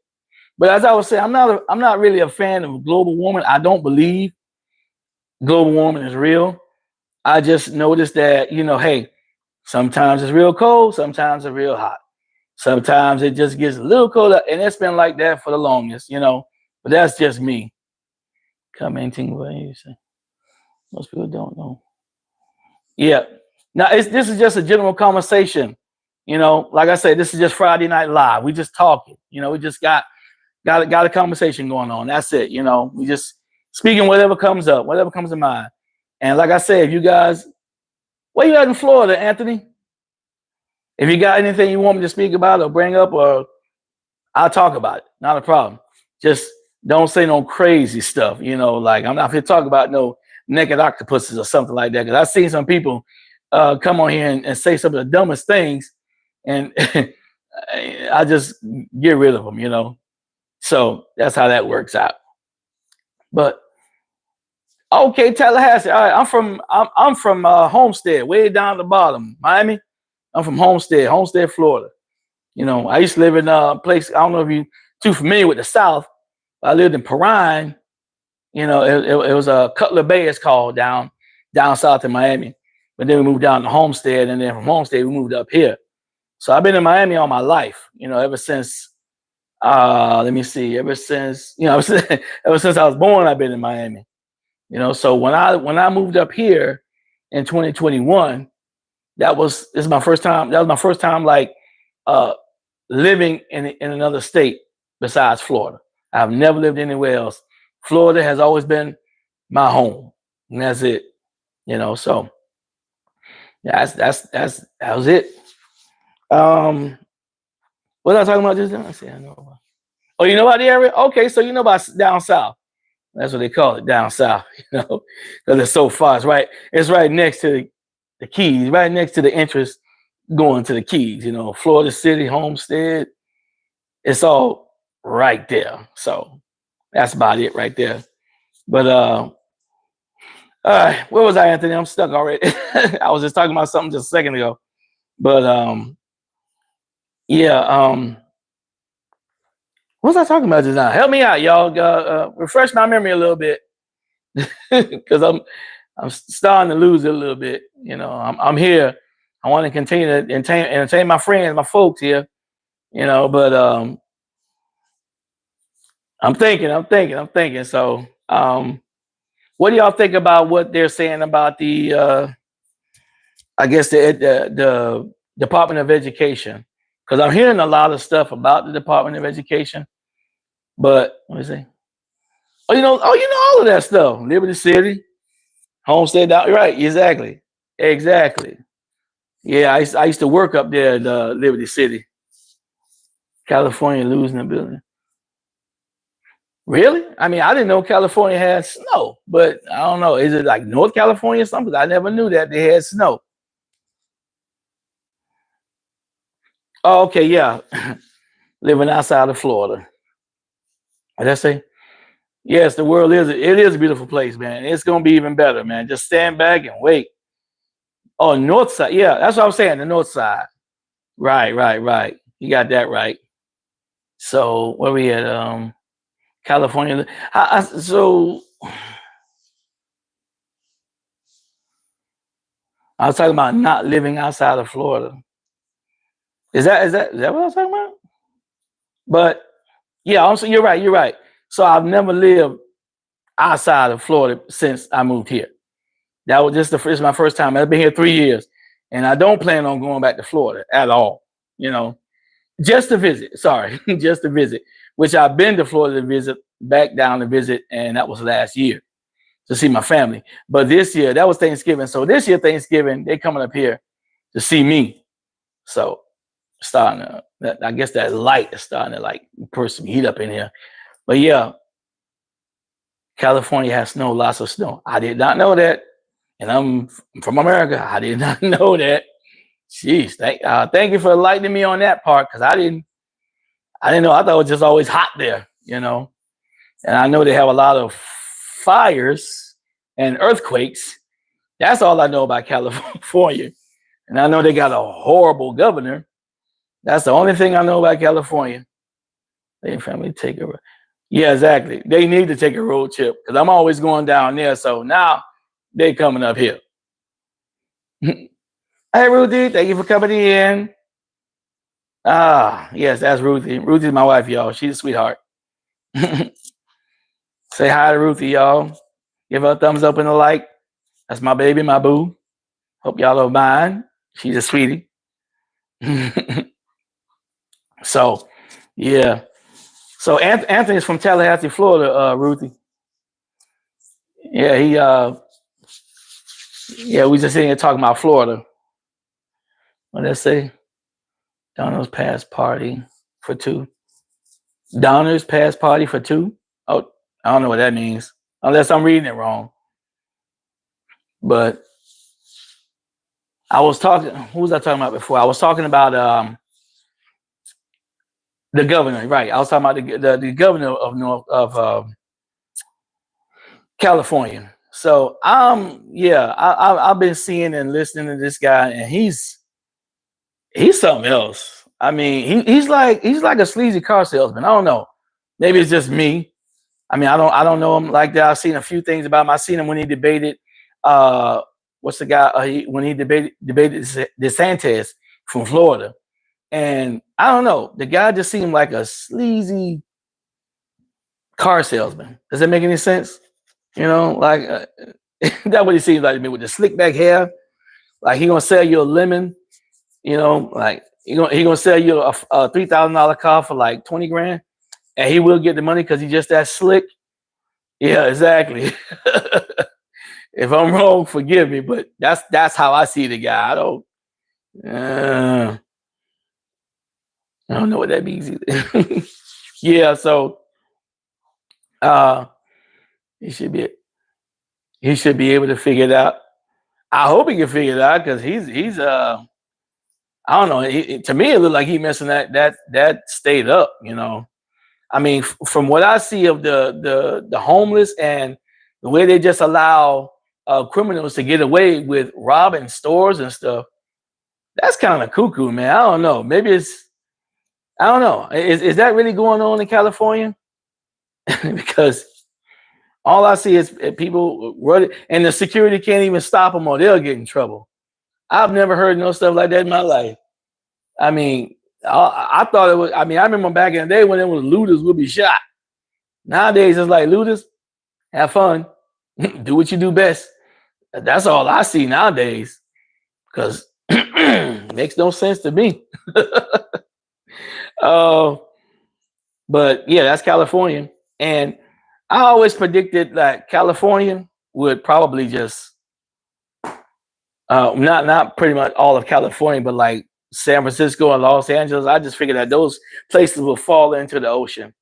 But as I was saying, I'm not really a fan of global warming. I don't believe global warming is real. I just noticed that, you know, hey, sometimes it's real cold, sometimes it's real hot. Sometimes it just gets a little colder, and it's been like that for the longest, you know. But that's just me. Commenting what you say. Most people don't know. Yeah. Now this is just a general conversation. You know, like I said, this is just Friday Night Live. We just talking. You know, we just got a conversation going on. That's it. You know, we just speaking whatever comes up, whatever comes to mind. And like I said, if you guys, where you at in Florida, Anthony? If you got anything you want me to speak about or bring up, or I'll talk about it. Not a problem. Just don't say no crazy stuff. You know, like I'm not here to talk about no naked octopuses or something like that. Because I've seen some people come on here and say some of the dumbest things, and I just get rid of them. You know, so that's how that works out. But okay, Tallahassee. All right, I'm from Homestead, way down at the bottom, Miami. I'm from Homestead, Florida. You know, I used to live in a place. I don't know if you too familiar with the South. I lived in Perrine. You know, it was a Cutler Bay. It's called down south in Miami. But then we moved down to Homestead, and then from Homestead we moved up here. So I've been in Miami all my life. You know, ever since let me see, ever since ever since I was born, I've been in Miami. You know, so when I moved up here in 2021, this is my first time. That was my first time like living in another state besides Florida. I've never lived anywhere else. Florida has always been my home, and that's it. You know, so yeah, that was it. What was I talking about just now? I said I know. Oh, you know about the area? Okay, so you know about down south. That's what they call it, down south. You know, because it's so far. It's right next to the Keys, right next to the entrance going to the Keys. You know, Florida City, Homestead. It's all right there. So that's about it right there. But where was I, Anthony? I'm stuck already. I was just talking about something just a second ago. But yeah, what was I talking about just now? Help me out, y'all. Refresh my memory a little bit. Because I'm starting to lose it a little bit. You know, I'm here. I want to continue to entertain my friends, my folks here. You know, but I'm thinking. So, what do y'all think about what they're saying about the I guess the Department of Education? Because I'm hearing a lot of stuff about the Department of Education. But let me see. You know all of that stuff. Liberty City, Homestead, right? Exactly. Yeah, I used to work up there in Liberty City. California losing a billion. Really? I mean, I didn't know California had snow, but I don't know. Is it like North California or something? I never knew that they had snow. Oh, okay, yeah. Living outside of Florida. What did I say? Yes, the world is a beautiful place, man. It's gonna be even better, man. Just stand back and wait. Oh, north side. Yeah, that's what I'm saying. The north side. Right, right, right. You got that right. So where we at? California. So I was talking about not living outside of Florida. Is that what I was talking about? But yeah, also you're right. You're right. So I've never lived outside of Florida since I moved here. That was just this is my first time. I've been here 3 years, and I don't plan on going back to Florida at all. You know, just to visit. Sorry, just to visit. Which I've been to Florida to visit, back down to visit, and that was last year to see my family. But this year, that was Thanksgiving. So this year, Thanksgiving, they coming up here to see me. So starting to, I guess that light is starting to like put some heat up in here. But yeah, California has snow, lots of snow. I did not know that, and I'm from America. I did not know that. Jeez, thank you for enlightening me on that part because I didn't know. I thought it was just always hot there, And I know they have a lot of fires and earthquakes. That's all I know about California. And I know they got a horrible governor. That's the only thing I know about California. They family take a Yeah, exactly. They need to take a road trip because I'm always going down there. So now they coming up here. Hey Ruthie, thank you for coming in. Ah, yes, that's Ruthie. Ruthie's my wife, y'all. She's a sweetheart. Say hi to Ruthie, y'all. Give her a thumbs up and a like. That's my baby, my boo. Hope y'all don't mind. She's a sweetie. So, yeah. So Anthony's from Tallahassee, Florida, Ruthie. Yeah, we just sitting here talking about Florida. What did I say? Donna's past party for two. Donner's past party for two? Oh, I don't know what that means. Unless I'm reading it wrong. But I was talking, who was I talking about before? I was talking about the governor, right? I was talking about the governor of California. So I've been seeing and listening to this guy, and he's something else. I mean, he's like a sleazy car salesman. I don't know. Maybe it's just me. I mean, I don't know him like that. I've seen a few things about him. I seen him when he debated what's the guy when he debated DeSantis from Florida. And I don't know, the guy just seemed like a sleazy car salesman. Does that make any sense? Like that's what he seems like to me with the slick back hair. Like he gonna sell you a lemon, like he gonna sell you a $3,000 car for like 20 grand, and he will get the money because he's just that slick. Yeah, exactly. If I'm wrong, forgive me, but that's how I see the guy. I don't know what that means either. Yeah, so he should be able to figure it out. I hope he can figure it out because he's I don't know. To me, it looked like he messing that state up. I mean, from what I see of the homeless and the way they just allow criminals to get away with robbing stores and stuff, that's kind of cuckoo, man. I don't know. Maybe I don't know. Is that really going on in California? Because all I see is people running, and the security can't even stop them, or they'll get in trouble. I've never heard no stuff like that in my life. I mean, I thought it was. I mean, I remember back in the day when it was looters would be shot. Nowadays, it's like looters, have fun, do what you do best. That's all I see nowadays, because makes no sense to me. But yeah, that's California, and I always predicted that California would probably just not pretty much all of California, but like San Francisco and Los Angeles, I just figured that those places will fall into the ocean,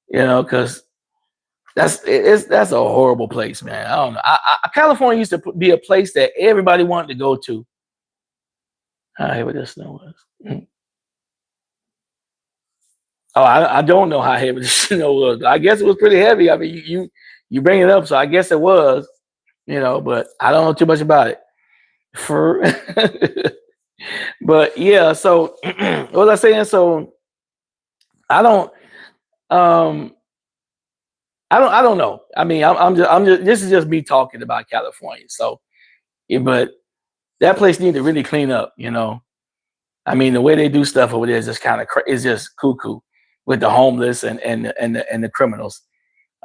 because that's a horrible place, man. I don't know. California used to be a place that everybody wanted to go to. I hear what this snow was. Oh, I don't know how heavy the snow was. I guess it was pretty heavy. I mean, you bring it up, so I guess it was, but I don't know too much about it. For But yeah, so what was I saying? So I don't um I don't know. I mean, I'm just this is just me talking about California. So but that place need to really clean up. I mean, the way they do stuff over there is just kind of is just cuckoo with the homeless and the criminals.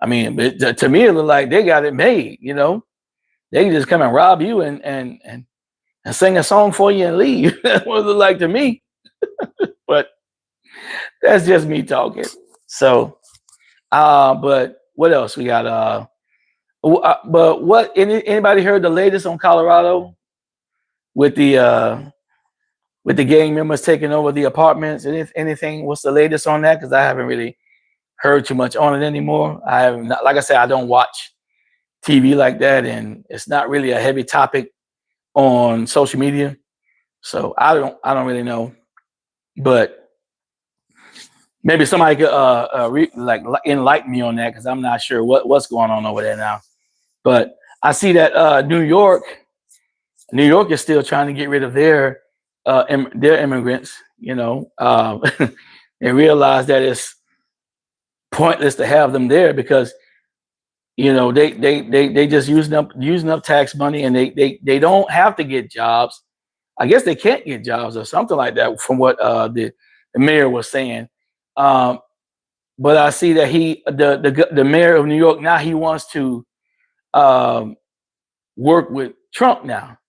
I mean, but to me, it look like they got it made. They can just come and rob you and sing a song for you and leave. That's what it look like to me. But that's just me talking. So, but what else we got? But what? Anybody heard the latest on Colorado with the gang members taking over the apartments? Anything? What's the latest on that? Because I haven't really heard too much on it anymore. I have not, like I said, I don't watch TV like that, and it's not really a heavy topic on social media. So I don't really know, but maybe somebody could enlighten me on that, because I'm not sure what's going on over there now. But I see that New York is still trying to get rid of their immigrants. They realize that it's pointless to have them there, because they just using up tax money, and they don't have to get jobs. I guess they can't get jobs or something like that, from what the mayor was saying. But I see that the mayor of New York now, he wants to work with Trump now.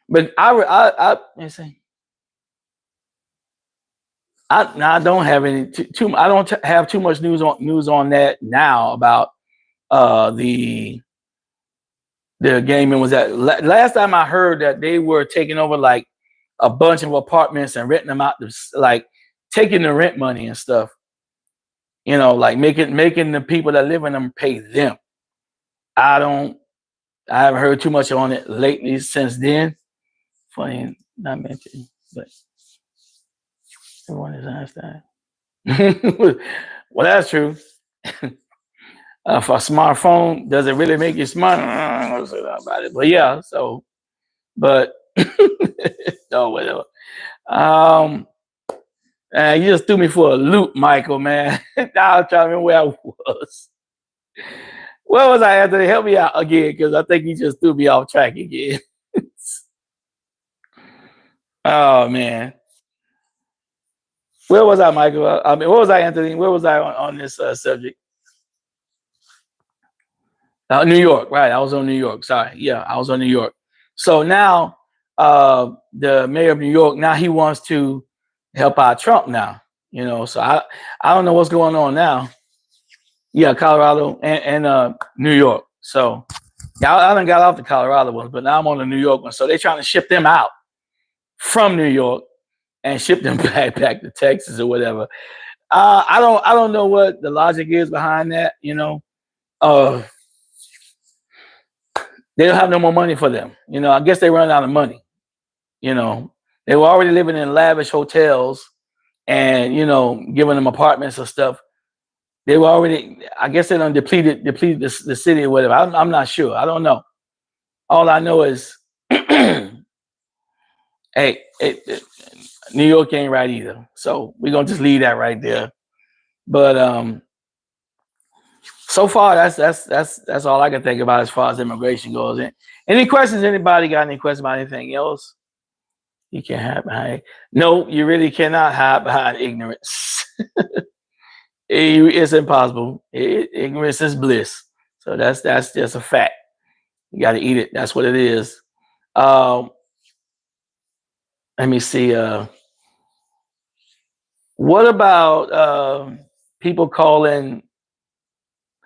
But I don't have any I don't have too much news on that now about the gaming. Was that last time I heard that they were taking over like a bunch of apartments and renting them out, like taking the rent money and stuff. Like making the people that live in them pay them. I haven't heard too much on it lately since then. Funny not mentioned, but everyone is Einstein. Well, that's true. For a smartphone, does it really make you smart? I don't know about it, but yeah. So, but no, whatever. You just threw me for a loop, Michael, man. Now I'm trying to remember where I was. Where was I, Anthony? Help me out again, because I think you just threw me off track again. Oh, man. Where was I, Michael? I mean, where was I, Anthony? Where was I on this subject? New York, right? I was on New York. Sorry. Yeah, I was on New York. So now the mayor of New York, now he wants to help out Trump now. So I don't know what's going on now. Yeah, Colorado and New York. So yeah, I done got off the Colorado ones, but now I'm on the New York one. So they're trying to ship them out from New York and ship them back to Texas or whatever. I don't know what the logic is behind that. They don't have no more money for them. I guess they run out of money. They were already living in lavish hotels and giving them apartments or stuff. They were already, I guess they done depleted the city or whatever. I'm not sure. I don't know. All I know is, hey, New York ain't right either. So we're gonna just leave that right there. But so far that's all I can think about as far as immigration goes. Any questions? Anybody got any questions about anything else? You can't hide behind. No, you really cannot hide behind ignorance. It's impossible. Ignorance is bliss. So that's just a fact. You got to eat it. That's what it is. Let me see. What about people calling?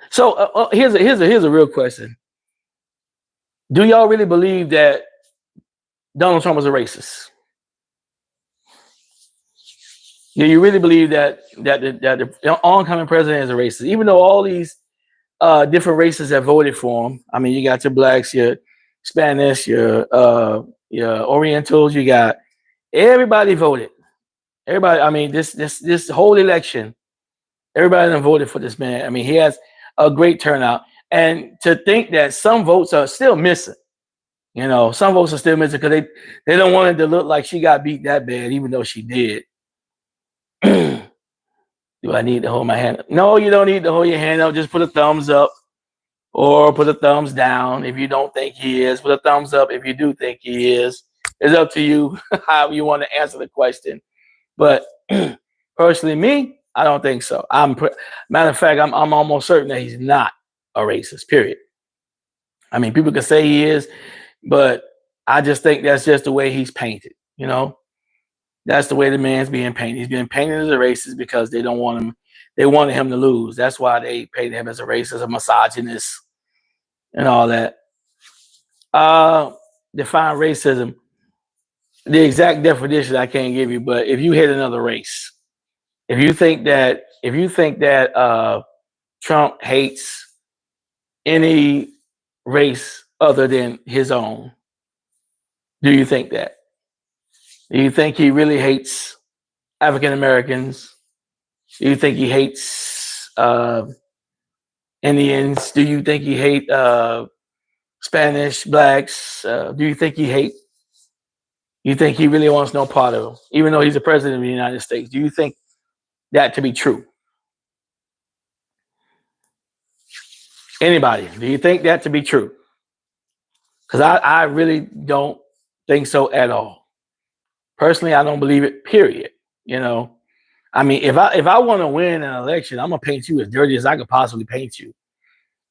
So here's a real question. Do y'all really believe that Donald Trump was a racist? Do you really believe that the oncoming president is a racist, even though all these different races have voted for him? I mean, you got your blacks, your Spanish, your Orientals. You got everybody voted. Everybody. I mean, this whole election, everybody done voted for this man. I mean, he has a great turnout, and to think that some votes are still missing. You know, some votes are still missing because they don't want it to look like she got beat that bad, even though she did. Do I need to hold my hand up? No, you don't need to hold your hand up. Just put a thumbs up or put a thumbs down if you don't think he is. Put a thumbs up if you do think he is. It's up to you how you want to answer the question. But personally, me, I don't think so. Matter of fact, I'm almost certain that he's not a racist. Period. I mean, people can say he is, but I just think that's just the way he's painted. You know, that's the way the man's being painted. He's being painted as a racist because they don't want him. They wanted him to lose. That's why they painted him as a racist, a misogynist, and all that. Define racism. The exact definition I can't give you, but if you hate another race, if you think that Trump hates any race other than his own, do you think that? Do you think he really hates African Americans? Do you think he hates Indians? Do you think he hates Spanish, blacks? Do you think he hates? You think he really wants no part of them, even though he's the president of the United States? Do you think that to be true? Anybody? Do you think that to be true? Because I really don't think so at all. Personally, I don't believe it. Period. You know, I mean, if I want to win an election, I'm gonna paint you as dirty as I could possibly paint you,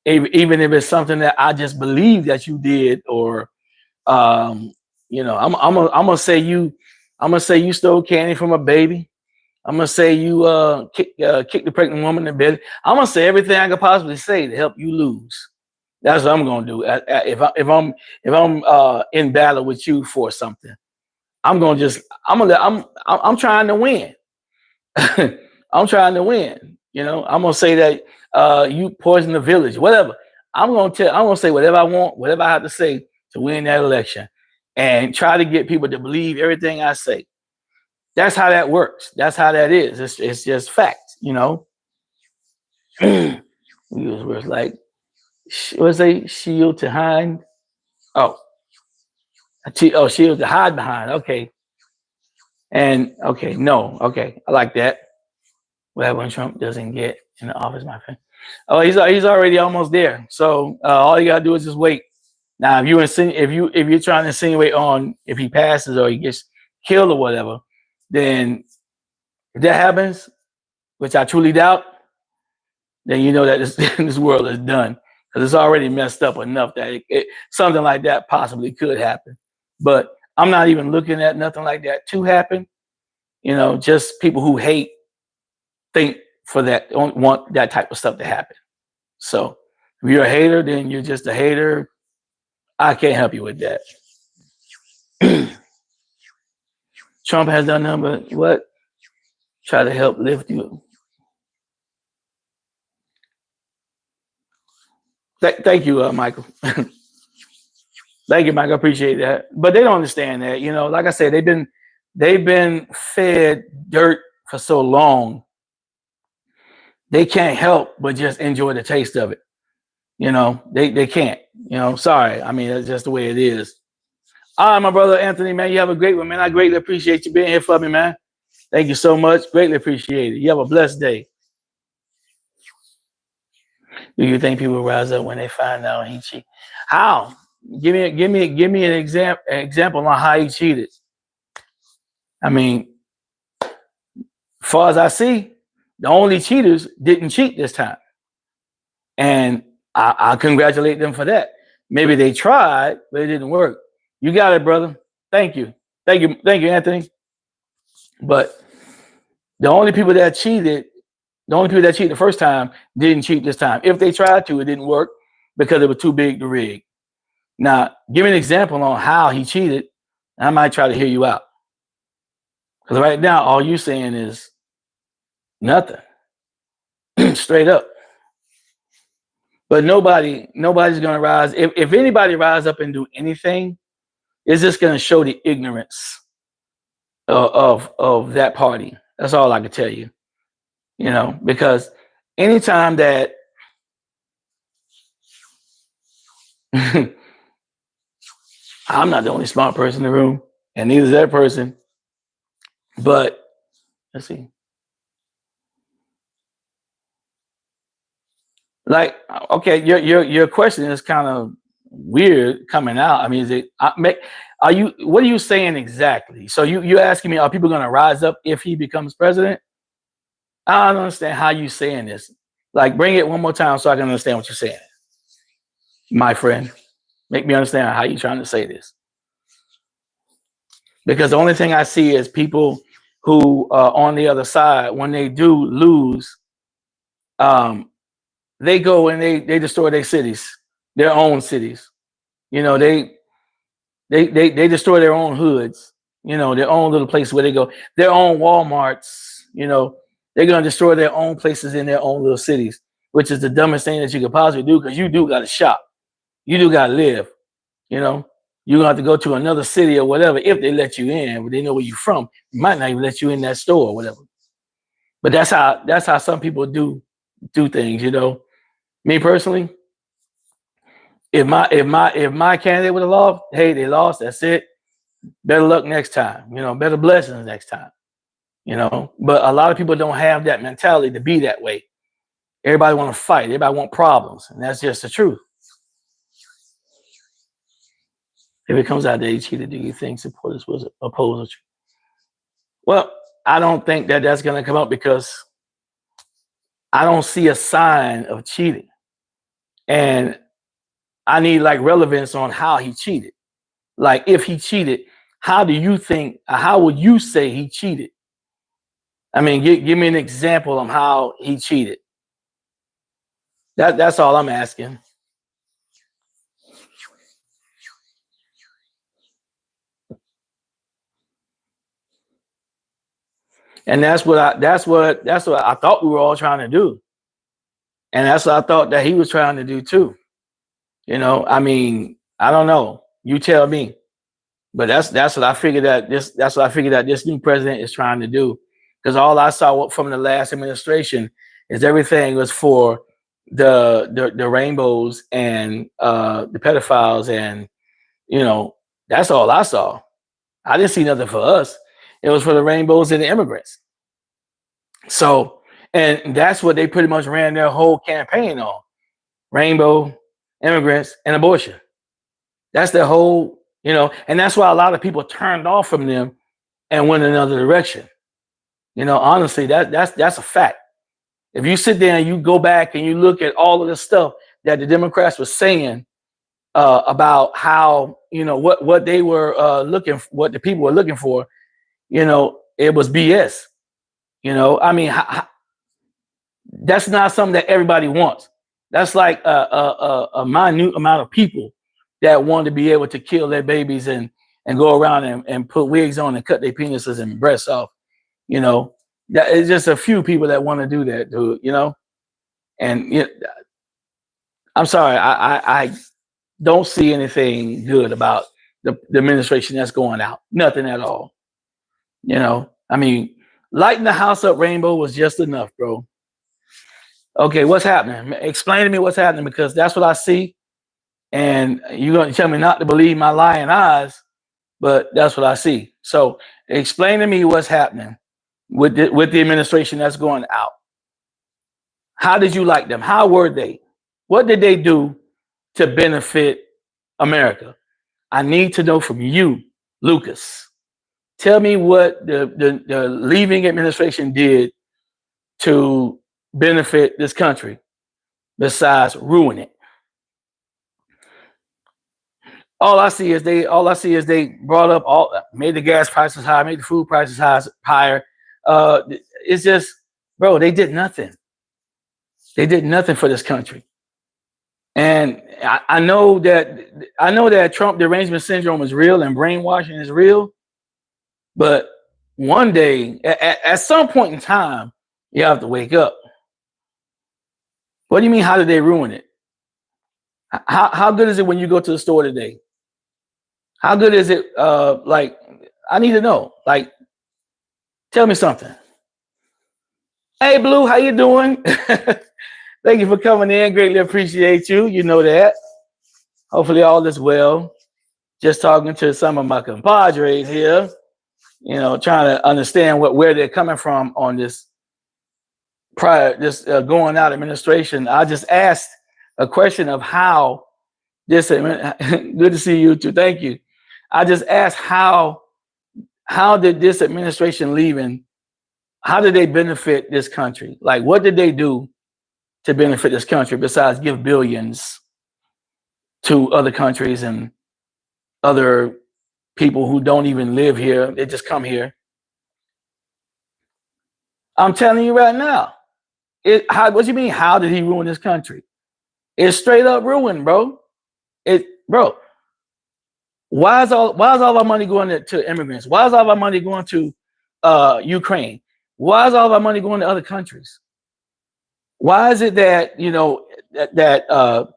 even if it's something that I just believe that you did, or you know, I'm gonna say you stole candy from a baby. I'm gonna say you kicked the pregnant woman in bed. I'm gonna say everything I could possibly say to help you lose. That's what I'm gonna do. If I'm in battle with you for something, I'm trying to win. I'm trying to win. You know, I'm gonna say that you poisoned the village, whatever. I'm gonna say whatever I want, whatever I have to say to win that election, and try to get people to believe everything I say. That's how that works. That's how that is. It's just fact, you know. We use words like what's a shield to hide? Oh, shield to hide behind. Okay. And okay, no, okay, I like that. Well, when Trump doesn't get in the office, my friend. Oh, he's already almost there. So all you gotta do is just wait. Now, if you're trying to insinuate on if he passes or he gets killed or whatever, then if that happens, which I truly doubt, then you know that this world is done, because it's already messed up enough that something like that possibly could happen. But I'm not even looking at nothing like that to happen. You know, just people who hate think for that, don't want that type of stuff to happen. So if you're a hater, then you're just a hater. I can't help you with that. Trump has done nothing but what? Try to help lift you. Thank you, Michael. Thank you, Michael. I appreciate that. But they don't understand that. You know, like I said, they've been fed dirt for so long. They can't help but just enjoy the taste of it. You know, they can't. You know, sorry. I mean, that's just the way it is. All right, my brother Anthony, man, you have a great one, man. I greatly appreciate you being here for me, man. Thank you so much. Greatly appreciate it. You have a blessed day. Do you think people rise up when they find out he cheated? How? Give me an example on how he cheated. I mean, as far as I see, the only cheaters didn't cheat this time, and I congratulate them for that. Maybe they tried, but it didn't work. You got it, brother. Thank you, Anthony. But the only people that cheated the first time didn't cheat this time. If they tried to, it didn't work because it was too big to rig. Now, give me an example on how he cheated. I might try to hear you out. Because right now, all you're saying is Nothing. Straight up. But nobody's gonna rise. If anybody rise up and do anything, it's just gonna show the ignorance of that party. That's all I can tell you. You know, because anytime that I'm not the only smart person in the room, and neither is that person. But let's see. Like, okay, your question is kind of weird coming out. I mean, is it? Are you? What are you saying exactly? So you're asking me, are people going to rise up if he becomes president? I don't understand how you saying this. Like, bring it one more time so I can understand what you're saying, my friend. Make me understand how you're trying to say this. Because the only thing I see is people who are on the other side, when they do lose, they go and they destroy their cities, their own cities. You know, they destroy their own hoods, you know, their own little place where they go, their own Walmarts, you know, they're gonna destroy their own places in their own little cities, which is the dumbest thing that you could possibly do, because you do gotta shop. You do gotta live, you know. You're gonna have to go to another city or whatever if they let you in, but they know where you're from. They might not even let you in that store or whatever. But that's how some people do things, you know. Me personally, if my candidate would have lost, hey, they lost, that's it. Better luck next time, you know, better blessings next time. You know, but a lot of people don't have that mentality to be that way. Everybody want to fight, everybody want problems, and that's just the truth. If it comes out that he cheated, do you think supporters was opposed? Well, I don't think that that's going to come up, because I don't see a sign of cheating, and I need like relevance on how he cheated. Like, if he cheated, how do you think? How would you say he cheated? I mean, give me an example of how he cheated. That's all I'm asking. And that's what I thought we were all trying to do. And that's what I thought that he was trying to do too. You know, I mean, I don't know. You tell me. But that's what I figured that this new president is trying to do. Because all I saw from the last administration is everything was for the rainbows and the pedophiles, and you know, that's all I saw. I didn't see nothing for us. It was for the rainbows and the immigrants. So, and that's what they pretty much ran their whole campaign on: rainbow, immigrants, and abortion. That's their whole, you know, and that's why a lot of people turned off from them and went another direction. You know, honestly, that's a fact. If you sit there and you go back and you look at all of the stuff that the Democrats were saying about how, you know, what they were what the people were looking for, you know, it was BS. You know, I mean, that's not something that everybody wants. That's like a minute amount of people that want to be able to kill their babies and go around and put wigs on and cut their penises and breasts off. You know, that it's just a few people that want to do that, dude. You know, and you know, I'm sorry, I don't see anything good about the administration that's going out. Nothing at all. You know, I mean, lighting the house up rainbow was just enough, bro. Okay, what's happening? Explain to me what's happening, because that's what I see. And you're going to tell me not to believe my lying eyes, but that's what I see. So explain to me what's happening with the administration that's going out. How did you like them? How were they? What did they do to benefit America? I need to know from you, Lucas. Tell me what the leaving administration did to benefit this country besides ruin it. All I see is they brought up made the gas prices high, made the food prices higher. It's just, bro, they did nothing. They did nothing for this country. And I know that Trump derangement syndrome is real and brainwashing is real. But one day, at some point in time, You have to wake up. What do you mean? How did they ruin it? How good is it when you go to the store today? How good is it? Like, I need to know. Like, tell me something. Hey, Blue, how you doing? Thank you for coming in. Greatly appreciate you. You know that. Hopefully all is well. Just talking to some of my compadres here, trying to understand where they're coming from on this going out administration. I just asked a question of how this good to see you too. Thank you. I just asked how did this administration leaving, how did they benefit this country? Like, what did they do to benefit this country besides give billions to other countries and other people who don't even live here? They just come here. I'm telling you right now. What do you mean? How did he ruin this country? It's straight up ruined, bro. Bro. Why is all our money going to immigrants? Why is all our money going to Ukraine? Why is all of our money going to other countries? Why is it that that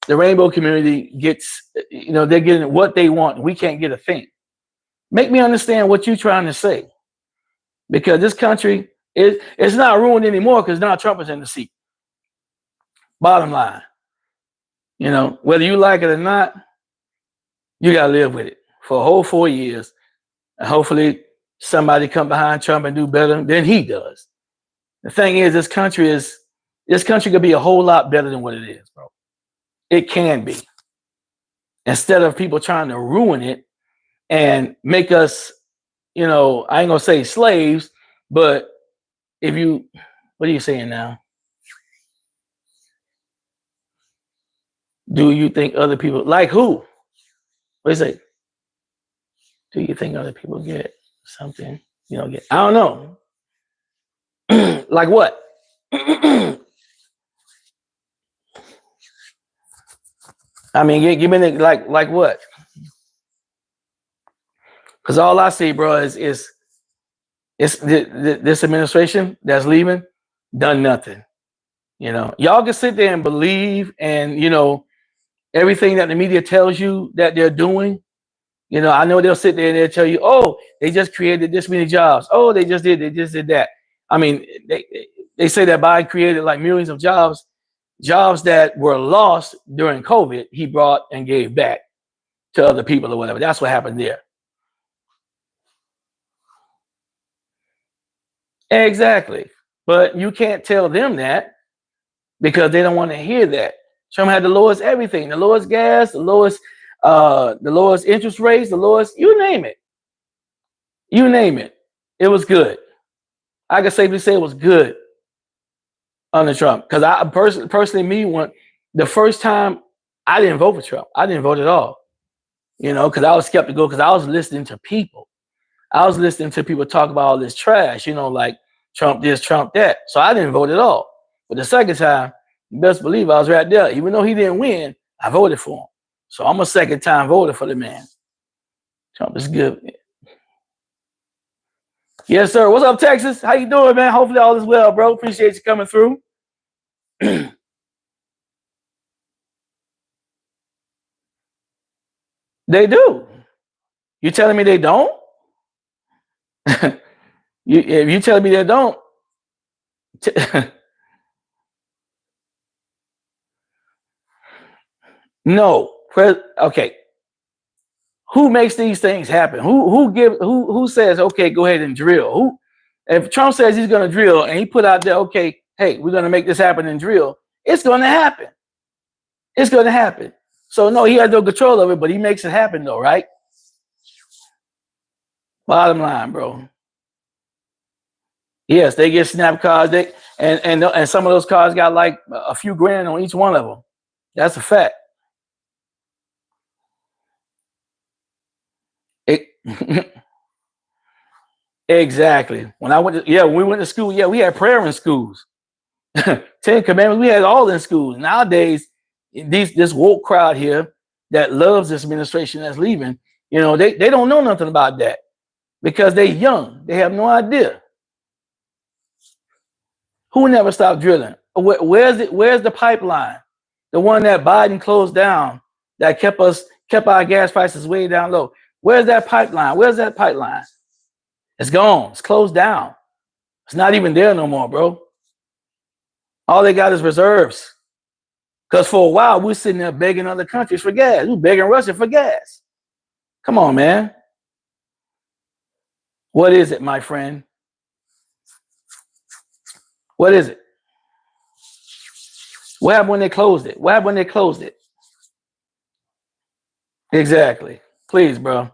the rainbow community gets, they're getting what they want? We can't get a thing. Make me understand what you're trying to say, because this country it's not ruined anymore because now Trump is in the seat. Bottom line, whether you like it or not, you gotta live with it for a whole 4 years, and hopefully somebody come behind Trump and do better than he does. The thing is, this country could be a whole lot better than what it is, bro. It can be. Instead of people trying to ruin it and make us, I ain't gonna say slaves, but what are you saying now? Do you think other people, like who? What do you say? Do you think other people get something you don't get? I don't know. Like what? I mean, give me like what? Because all I see, bro, is this administration that's leaving done nothing. Y'all can sit there and believe, and everything that the media tells you that they're doing. I know they'll sit there and they'll tell you, oh, they just created this many jobs. Oh, they just did that. I mean, they say that Biden created like millions of jobs that were lost during COVID. He brought and gave back to other people or whatever. That's what happened there. Exactly. But you can't tell them that because they don't want to hear that. Trump had the lowest everything, the lowest gas, the lowest interest rates, the lowest, you name it. You name it. It was good. I can safely say it was good under Trump. Because I personally, the first time I didn't vote for Trump. I didn't vote at all. Because I was skeptical, because I was listening to people. I was listening to people talk about all this trash, like Trump this, Trump that. So I didn't vote at all. But the second time, you best believe I was right there. Even though he didn't win, I voted for him. So I'm a second time voter for the man. Trump is good. Yes, sir. What's up, Texas? How you doing, man? Hopefully all is well, bro. Appreciate you coming through. They do. You telling me they don't? If you telling me they don't, no. Okay. Who makes these things happen? Who says, okay, go ahead and drill? If Trump says he's going to drill and he put out there, okay, hey, we're going to make this happen and drill, it's going to happen. It's going to happen. So no, he has no control of it, but he makes it happen though, right? Bottom line, bro. Yes, they get snap cards. And some of those cards got like a few grand on each one of them. That's a fact. Exactly. When we went to school, we had prayer in schools. 10 Commandments, we had all in schools. Nowadays, this woke crowd here that loves this administration that's leaving, they don't know nothing about that because they're young. They have no idea. Who never stopped drilling? Where's it? Where's the pipeline? The one that Biden closed down that kept our gas prices way down low. Where's that pipeline? Where's that pipeline? It's gone. It's closed down. It's not even there no more, bro. All they got is reserves. Because for a while, we're sitting there begging other countries for gas. We're begging Russia for gas. Come on, man. What is it, my friend? What is it? What happened when they closed it? What happened when they closed it? Exactly. Please, bro.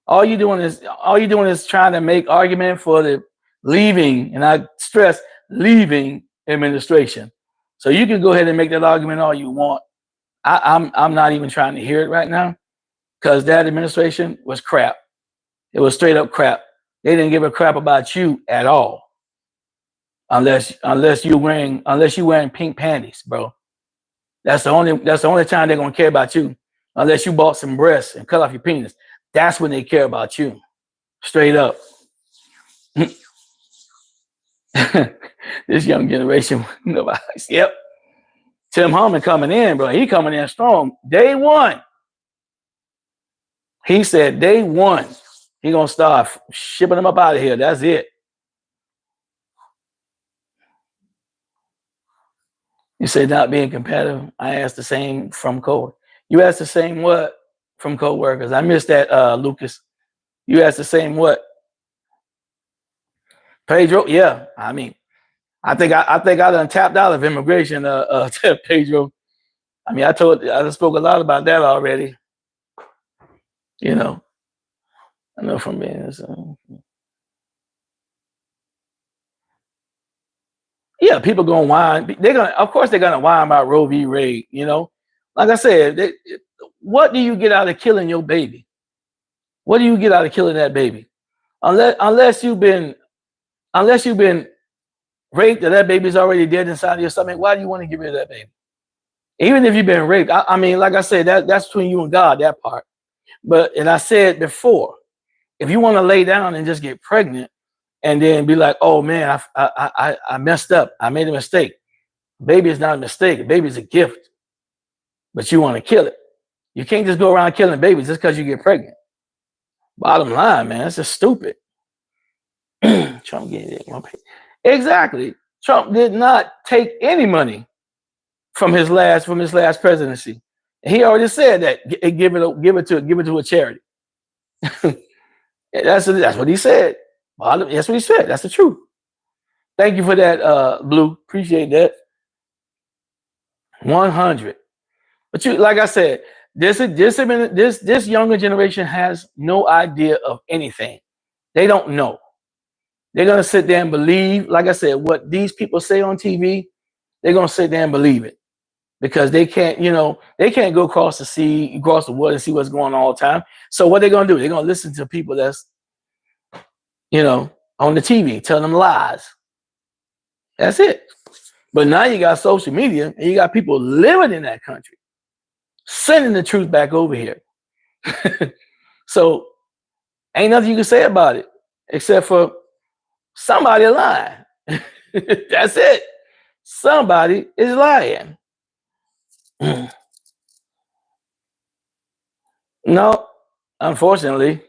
all you doing is trying to make argument for the leaving, and I stress leaving administration. So you can go ahead and make that argument all you want. I'm not even trying to hear it right now, because that administration was crap. It was straight up crap. They didn't give a crap about you at all. Unless you wearing pink panties, bro. That's the only time they're gonna care about you. Unless you bought some breasts and cut off your penis. That's when they care about you. Straight up. This young generation, nobody. Yep. Tim Harmon coming in, bro. He coming in strong. Day one. He said day one, he gonna start shipping them up out of here. That's it. You say not being competitive. I asked the same from co. You asked the same what from co-workers. I missed that, Lucas. You asked the same what? Pedro? Yeah. I mean, I think I done tapped out of immigration, Pedro. I mean, I spoke a lot about that already. You know, I know from being yeah, people gonna whine. Of course, they're gonna whine about Roe v. Wade. You know, like I said, what do you get out of killing your baby? What do you get out of killing that baby? Unless you've been raped, or that baby's already dead inside of your stomach. Why do you want to get rid of that baby? Even if you've been raped, I mean, like I said, that's between you and God, that part. But, and I said before, if you want to lay down and just get pregnant and then be like, oh man, I messed up, I made a mistake. Baby is not a mistake. A baby is a gift. But you want to kill it. You can't just go around killing babies just because you get pregnant. Bottom line, man, it's just stupid. Trump getting it. Exactly. Trump did not take any money from his last presidency. He already said that give it to a charity. That's what he said. That's what he said. That's the truth. Thank you for that, Blue. Appreciate that. 100. But you, like I said, this younger generation has no idea of anything. They don't know. They're gonna sit there and believe, like I said, what these people say on TV. They're gonna sit there and believe it, because they can't go across the sea, across the water, and see what's going on all the time. So what they're gonna do? They're gonna listen to people that's, on the TV, telling them lies. That's it. But now you got social media, and you got people living in that country, sending the truth back over here. So ain't nothing you can say about it except for somebody lying. That's it. Somebody is lying. No, unfortunately.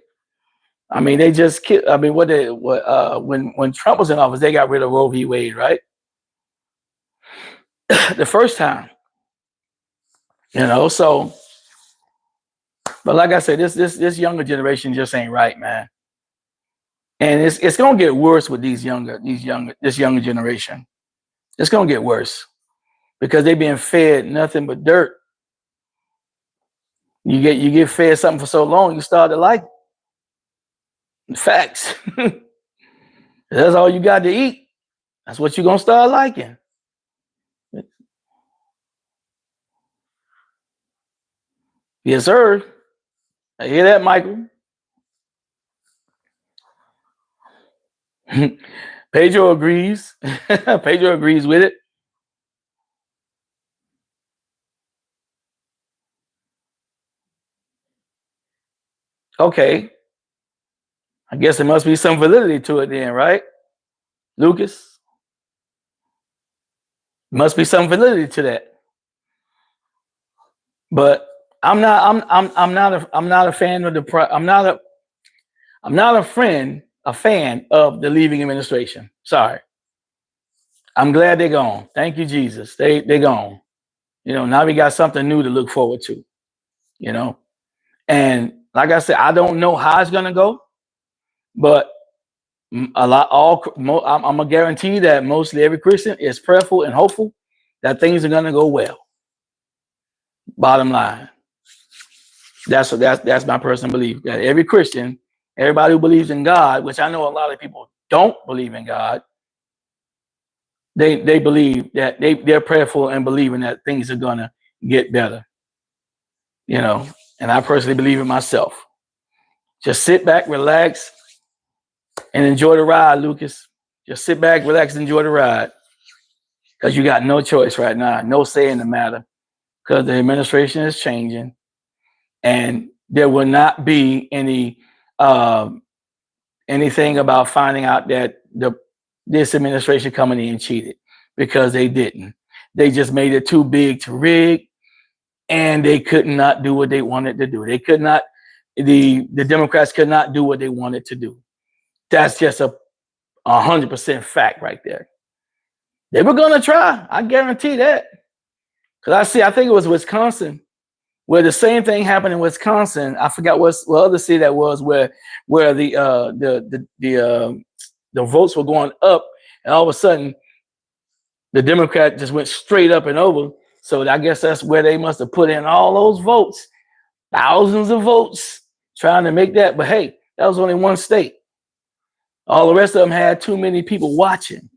I mean, they just killed. I mean, when Trump was in office, they got rid of Roe v. Wade, right? The first time, So, but like I said, this younger generation just ain't right, man. And it's gonna get worse with this younger generation. It's gonna get worse because they're being fed nothing but dirt. You get fed something for so long, you start to like it. Facts. That's all you got to eat. That's what you're gonna start liking. Yes, sir. I hear that, Michael. Pedro agrees. Pedro agrees with it. Okay. I guess there must be some validity to it then, right? Lucas, must be some validity to that. But I'm not a fan of I'm not a fan of the leaving administration. Sorry. I'm glad they're gone. Thank you, Jesus. They're gone. Now we got something new to look forward to, And like I said, I don't know how it's gonna go, but I'm gonna guarantee that mostly every Christian is prayerful and hopeful that things are gonna go well. Bottom line. That's my personal belief. That every Christian, everybody who believes in God, which I know a lot of people don't believe in God, they believe that they're prayerful and believing that things are gonna get better. And I personally believe it myself. Just sit back, relax, and enjoy the ride, Lucas. Just sit back, relax, and enjoy the ride. Because you got no choice right now, no say in the matter. Because the administration is changing. And there will not be any anything about finding out that this administration coming in cheated, because they didn't. They just made it too big to rig, and they could not do what they wanted to do. They could not. The Democrats could not do what they wanted to do. That's just a 100% fact right there. They were gonna try. I guarantee that. Because I think it was Wisconsin, where the same thing happened in Wisconsin. I forgot what other city that was, where the votes were going up, and all of a sudden the Democrat just went straight up and over. So I guess that's where they must have put in all those votes, thousands of votes, trying to make that. But hey, that was only one state. All the rest of them had too many people watching,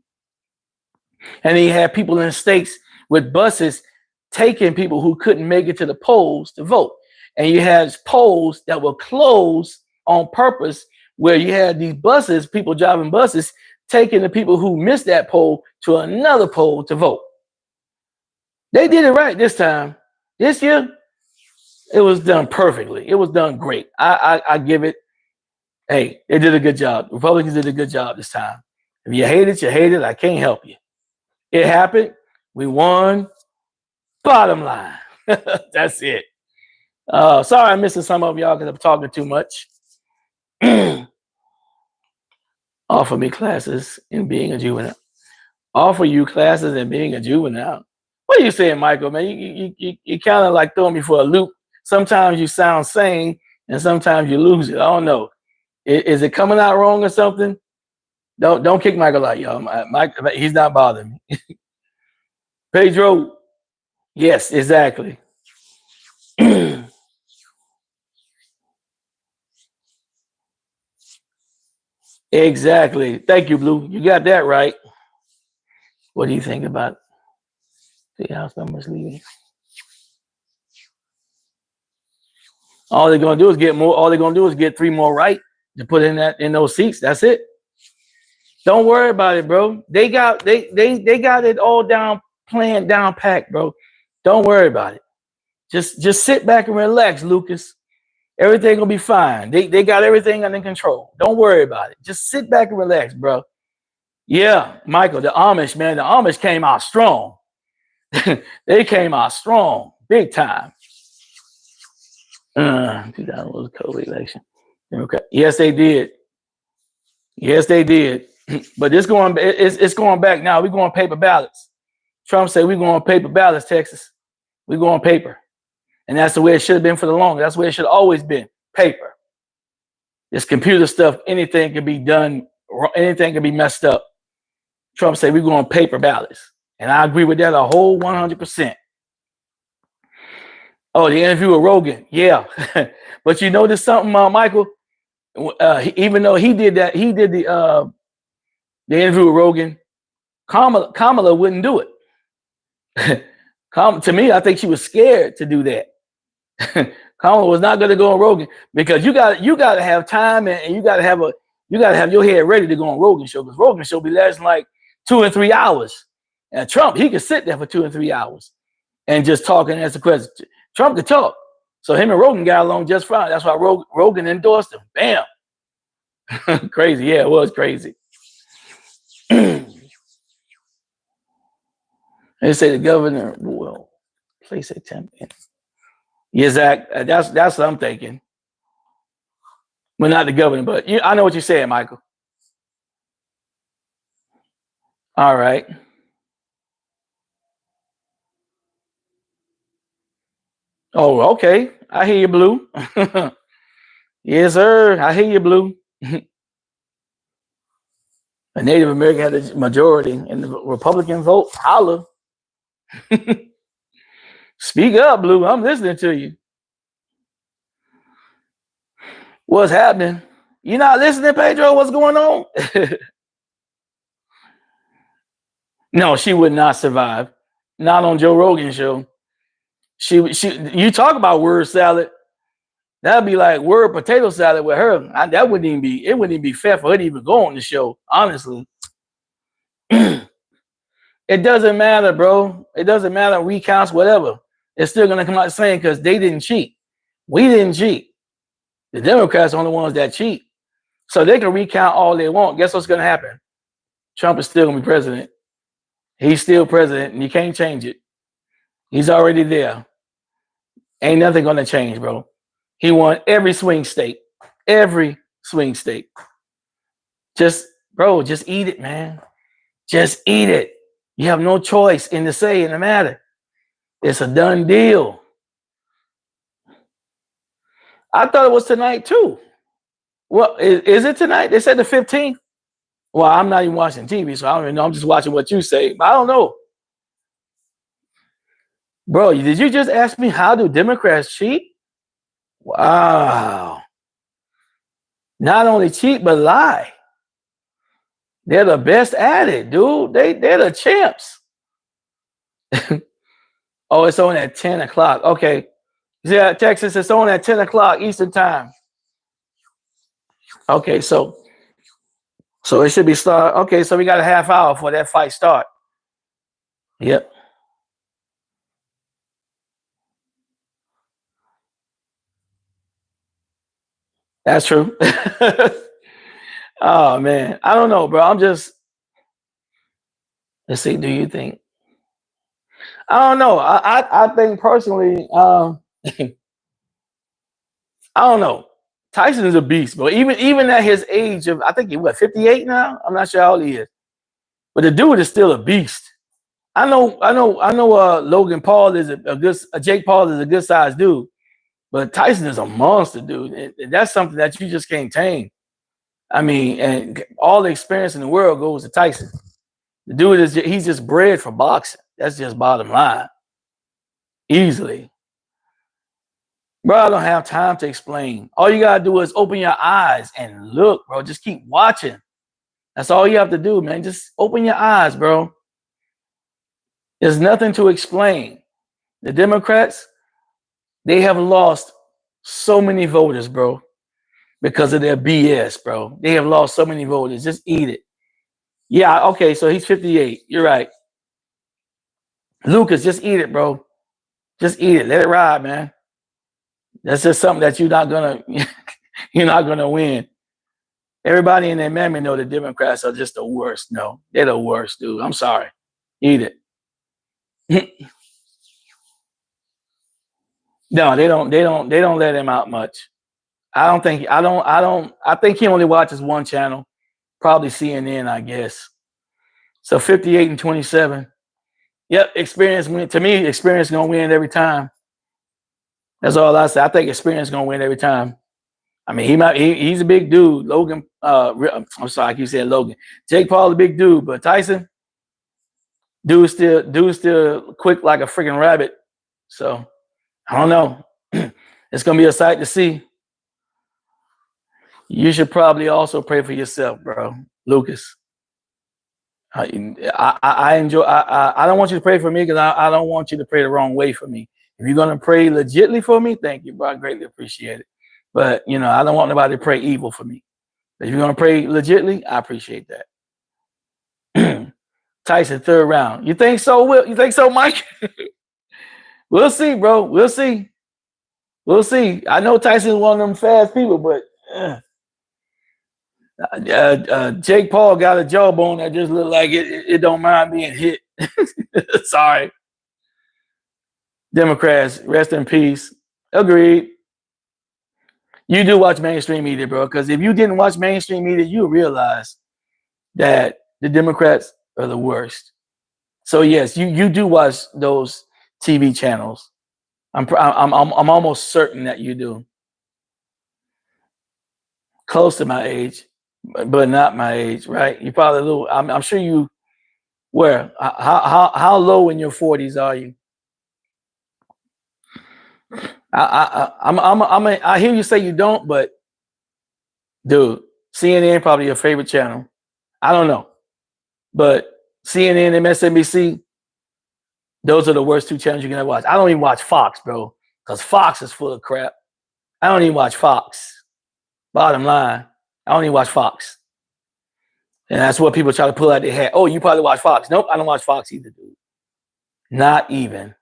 and he had people in states with buses taking people who couldn't make it to the polls to vote. And you had polls that were closed on purpose, where you had these buses, people driving buses, taking the people who missed that poll to another poll to vote. They did it right this time. This year, it was done perfectly. It was done great. I give it, hey, they did a good job. Republicans did a good job this time. If you hate it, you hate it. I can't help you. It happened. We won. Bottom line. That's it. Sorry I'm missing some of y'all because I'm talking too much. Offer me classes in being a juvenile. Offer you classes in being a juvenile. What are you saying, Michael, man? You kind of like throwing me for a loop. Sometimes you sound sane and sometimes you lose it. I don't know. Is it coming out wrong or something? Don't kick Michael out, y'all. Mike, he's not bothering me. Pedro. Yes, exactly. Exactly. Thank you, Blue. You got that right. What do you think about the House members leaving? All they're gonna do is get more. All they're gonna do is get 3 more right to put in those seats. That's it. Don't worry about it, bro. They got it all down, planned down packed, bro. Don't worry about it. Just sit back and relax, Lucas. Everything will be fine. They got everything under control. Don't worry about it. Just sit back and relax, bro. Yeah, Michael, the Amish, man, the Amish came out strong. They came out strong, big time. 2000 was a COVID election. Okay. Yes, they did. Yes, they did. But it's going back now. We're going paper ballots. Trump said we're going paper ballots, Texas. We're going paper. And that's the way it should have been for the longest. That's the way it should have always been. Paper. This computer stuff, anything can be done, anything can be messed up. Trump said we're going paper ballots. And I agree with that a whole 100%. Oh, the interview with Rogan. Yeah. But you notice something, Michael? Even though he did the interview with Rogan, Kamala wouldn't do it. To me, I think she was scared to do that. Kamala was not going to go on Rogan because you got to have time and you got to have your head ready to go on Rogan show, because Rogan show be lasting like 2 and 3 hours. And Trump, he could sit there for 2 and 3 hours and just talk and answer questions. Trump could talk. So him and Rogan got along just fine. That's why Rogan endorsed him. Bam. Crazy. Yeah, it was crazy. They say the governor will place a temp in. Yeah, Zach, that's what I'm thinking. Well, not the governor, but I know what you're saying, Michael. All right. Oh, okay. I hear you, Blue. Yes, sir. I hear you, Blue. A Native American had the majority in the Republican vote. Holla. Speak up, Blue. I'm listening to you. What's happening? You not listening, Pedro? What's going on? No, she would not survive. Not on Joe Rogan's show. She. You talk about word salad. That'd be like word potato salad with her. That wouldn't even be. It wouldn't even be fair for her to even go on the show. Honestly, it doesn't matter, bro. It doesn't matter. Recounts, whatever. It's still gonna come out the same because they didn't cheat. We didn't cheat. The Democrats are the ones that cheat. So they can recount all they want. Guess what's gonna happen? Trump is still gonna be president. He's still president, and you can't change it. He's already there. Ain't nothing gonna change, bro. He won every swing state. Every swing state. Just eat it, man. Just eat it. You have no choice in the say in the matter. It's a done deal. I thought it was tonight too. Well, is it tonight? They said the 15th. Well, I'm not even watching TV, so I don't even know. I'm just watching what you say. But I don't know. Bro, did you just ask me how do Democrats cheat? Wow. Not only cheat, but lie. They're the best at it, dude. They're the champs. Oh, it's on at 10 o'clock. Okay. Yeah, Texas, it's on at 10 o'clock Eastern time. Okay, so it should be start. Okay, so we got a half hour for that fight start. Yep. That's true. Oh man, I don't know, bro. Let's see. Do you think? I don't know. I think personally, I don't know. Tyson is a beast, but even at his age of, I think he 58 now. I'm not sure how old he is, but the dude is still a beast. I know. Logan Paul is a good. Jake Paul is a good sized dude, but Tyson is a monster, dude. And that's something that you just can't tame. I mean, and all the experience in the world goes to Tyson. The dude he's just bred for boxing. That's just bottom line. Easily. Bro, I don't have time to explain. All you gotta do is open your eyes and look, bro. Just keep watching. That's all you have to do, man. Just open your eyes, bro. There's nothing to explain. The Democrats, they have lost so many voters, bro, because of their BS, bro. They have lost so many voters. Just eat it. Yeah, okay, so he's 58. You're right. Lucas, just eat it, bro. Just eat it. Let it ride, man. That's just something that you're not gonna win. Everybody in that memory know the Democrats are just the worst. No, they're the worst, dude. I'm sorry. Eat it. No, they don't let him out much. I think he only watches one channel, probably CNN, I guess. So 58 and 27. Yep, experience win. To me, experience gonna win every time. That's all I say. I think experience gonna win every time. I mean, he's a big dude. Logan, I'm sorry, I keep saying Logan. Jake Paul, a big dude, but Tyson, dude still quick like a freaking rabbit. So I don't know. It's gonna be a sight to see. You should probably also pray for yourself, bro, Lucas. I enjoy. I don't want you to pray for me because I don't want you to pray the wrong way for me. If you're gonna pray legitly for me, thank you, bro. I greatly appreciate it. But I don't want nobody to pray evil for me. But if you're gonna pray legitly, I appreciate that. Tyson, third round. You think so, Will? You think so, Mike? We'll see, bro. We'll see. We'll see. I know Tyson's one of them fast people, but Jake Paul got a jawbone that just looked like it don't mind being hit. Sorry. Democrats, rest in peace. Agreed. You do watch mainstream media, bro, because if you didn't watch mainstream media, you realize that the Democrats are the worst. So yes, you do watch those TV channels. I'm almost certain that you do. Close to my age, but not my age, right? You probably a little. I'm sure you. Where? How low in your 40s are you? I hear you say you don't, but dude, CNN probably your favorite channel. I don't know, but CNN and MSNBC, those are the worst two channels you can ever watch. I don't even watch Fox, bro, because Fox is full of crap. I don't even watch Fox. Bottom line, I don't even watch Fox. And that's what people try to pull out their hat. Oh, you probably watch Fox. Nope, I don't watch Fox either, dude. Not even.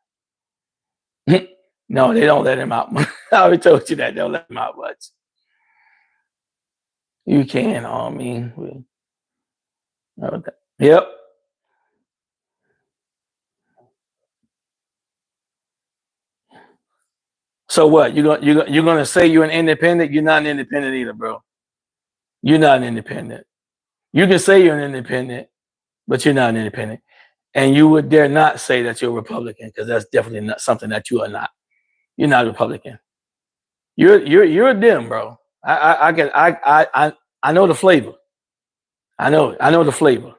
No, they don't let him out. I already told you that. They'll let him out much. You can, I mean. Okay. Yep. So what? You're gonna say you're an independent? You're not an independent either, bro. You're not an independent. You can say you're an independent, but you're not an independent. And you would dare not say that you're a Republican, because that's definitely not something that you are not. You're not a Republican. You're a Dem, bro. I know the flavor. I know the flavor.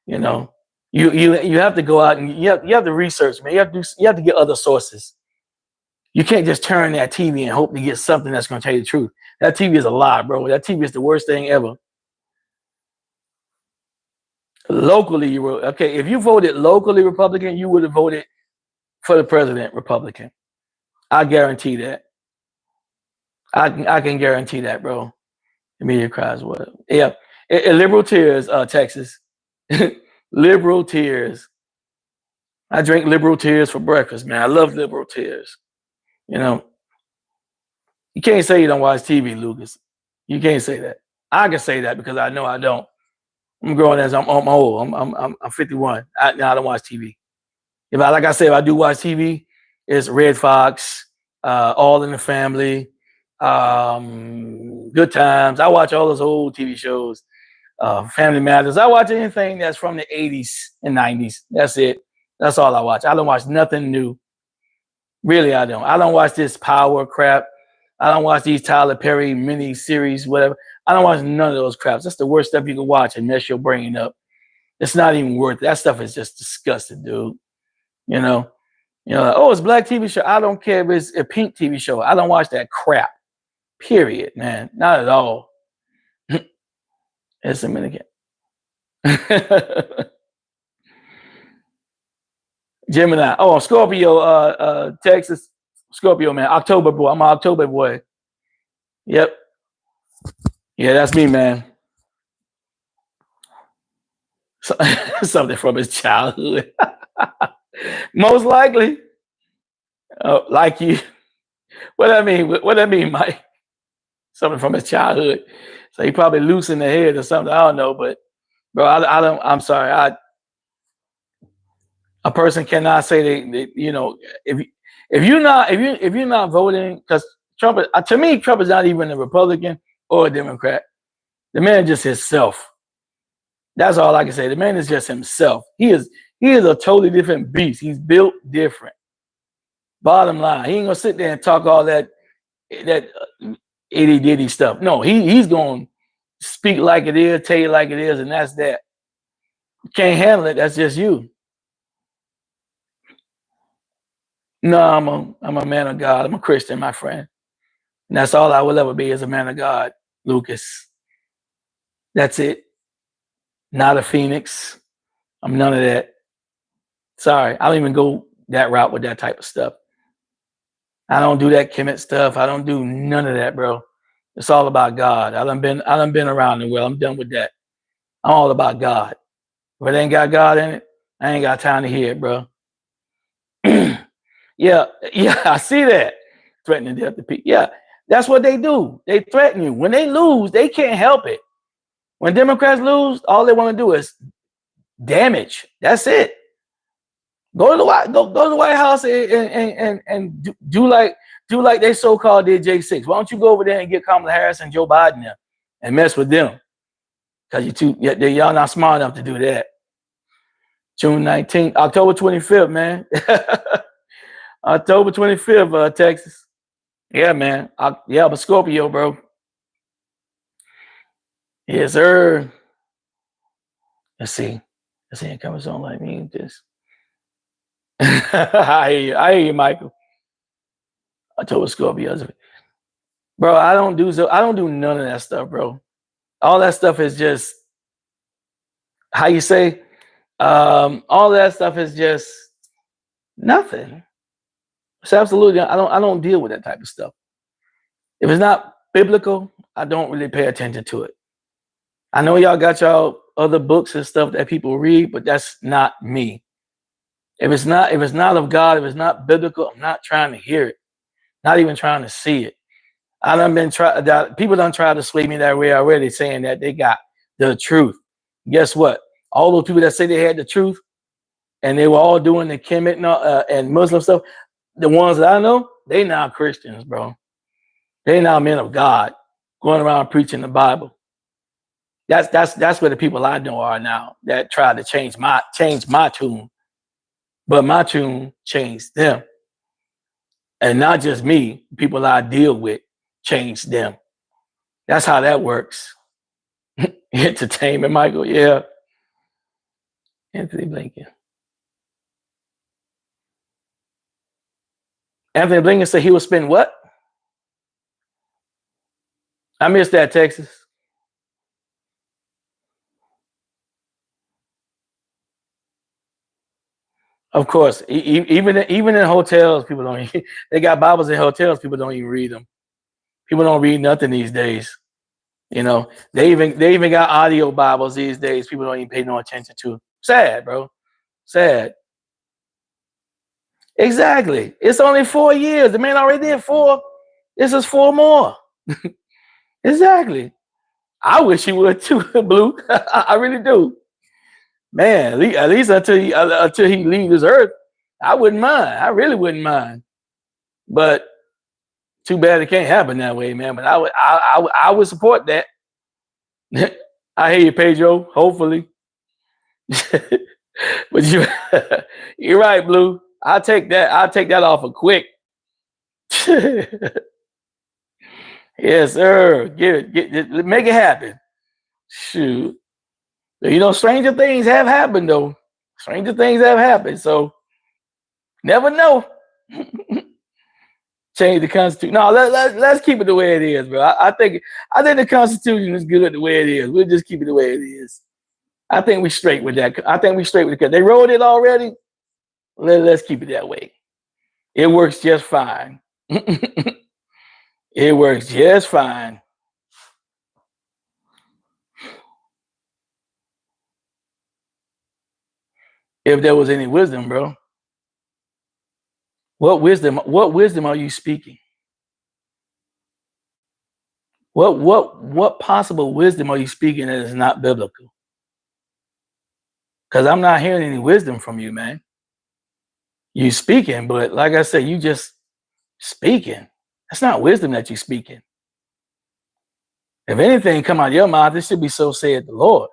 You know, you have to go out and you have to research, man. You have to get other sources. You can't just turn that TV and hope to get something that's going to tell you the truth. That TV is a lie, bro. That TV is the worst thing ever. Locally, you were okay. If you voted locally Republican, you would have voted for the president Republican. I guarantee that. I can guarantee that, bro. The media cries, what? Yeah, liberal tears, Texas. Liberal tears. I drink liberal tears for breakfast, man. I love liberal tears. You know, you can't say you don't watch TV, Lucas. You can't say that. I can say that because I know I don't. I'm growing as I'm old. I'm 51. I don't watch TV. Like I said, if I do watch TV, it's Red Fox, All in the Family, Good Times. I watch all those old TV shows, Family Matters. I watch anything that's from the 80s and 90s. That's it. That's all I watch. I don't watch nothing new. Really, I don't. I don't watch this power crap. I don't watch these Tyler Perry mini series, whatever. I don't watch none of those craps. That's the worst stuff you can watch and mess your brain up. It's not even worth it. That stuff is just disgusting, dude. You know, like, oh, it's black TV show. I don't care if it's a pink TV show. I don't watch that crap. Period, man. Not at all. It's a minute. Gemini. Oh, Scorpio, Texas. Scorpio, man. October boy. I'm an October boy. Yep. Yeah, that's me, man. Something from his childhood. Most likely. Oh, like you. What I mean, Mike? Something from his childhood. So he probably loose in the head or something. I don't know, but bro, I don't. I'm sorry. A person cannot say they if you're not voting, because Trump, to me, Trump is not even a Republican or a Democrat. The man is just himself. That's all I can say. The man is just himself. He is a totally different beast. He's built different. Bottom line, he ain't gonna sit there and talk all that itty ditty stuff. No, he's gonna speak like it is, tell you like it is, and that's that. You can't handle it. That's just you. No, I'm a man of God. I'm a Christian, my friend. And that's all I will ever be, is a man of God, Lucas. That's it. Not a phoenix. I'm none of that. Sorry, I don't even go that route with that type of stuff. I don't do that Kemet stuff. I don't do none of that, bro. It's all about God. I done been around the world. I'm done with that. I'm all about God. If it ain't got God in it, I ain't got time to hear it, bro. Yeah, I see that. Threatening death to people. Yeah, that's what they do. They threaten you. When they lose, they can't help it. When Democrats lose, all they want to do is damage. That's it. Go to the White House and do like they so-called did J6. Why don't you go over there and get Kamala Harris and Joe Biden there and mess with them? Because y'all not smart enough to do that. June 19th, October 25th, man. October 25th, Texas. Yeah, man. I'm a Scorpio, bro. Yes, sir. Let's see. It comes on like me. Just I hear you, Michael. October Scorpios. Bro, I don't do none of that stuff, bro. All that stuff is just how you say. All that stuff is just nothing. It's absolutely. I don't deal with that type of stuff. If it's not biblical, I don't really pay attention to it. I know y'all got y'all other books and stuff that people read, but that's not me. If it's not of God, if it's not biblical, I'm not trying to hear it. Not even trying to see it. People done tried to sway me that way already, saying that they got the truth. Guess what? All those people that say they had the truth, and they were all doing the Kemet and Muslim stuff, the ones that I know, they now Christians, bro. They now men of God, going around preaching the Bible. That's where the people I know are now that try to change my tune, but my tune changed them, and not just me. People I deal with changed them. That's how that works. Entertainment, Michael. Yeah. Anthony Blinken. Anthony Blinken said he will spend what? I missed that, Texas. Of course, even in hotels, people don't. They got Bibles in hotels. People don't even read them. People don't read nothing these days. You know, they even got audio Bibles these days. People don't even pay no attention to. Sad, bro. Sad. Exactly. It's only 4 years. The man already did 4. This is 4 more. Exactly. I wish he would too, Blue. I really do. Man, at least until he leaves this earth, I wouldn't mind. I really wouldn't mind. But too bad it can't happen that way, man. But I would support that. I hear you, Pedro. Hopefully. But you're right, Blue. I'll take that off of quick. Yes, sir. Get it, make it happen. Shoot. You know, stranger things have happened, though. Stranger things have happened. So never know. Change the Constitution. No, let's keep it the way it is, bro. I think the Constitution is good the way it is. We'll just keep it the way it is. I think we're straight with that. Because they wrote it already. Let's keep it that way. It works just fine. It works just fine. If there was any wisdom, bro. What wisdom are you speaking? What possible wisdom are you speaking that is not biblical? Because I'm not hearing any wisdom from you, man. You speaking, but like I said, you just speaking. That's not wisdom that you're speaking. If anything come out of your mouth, it should be so said the Lord.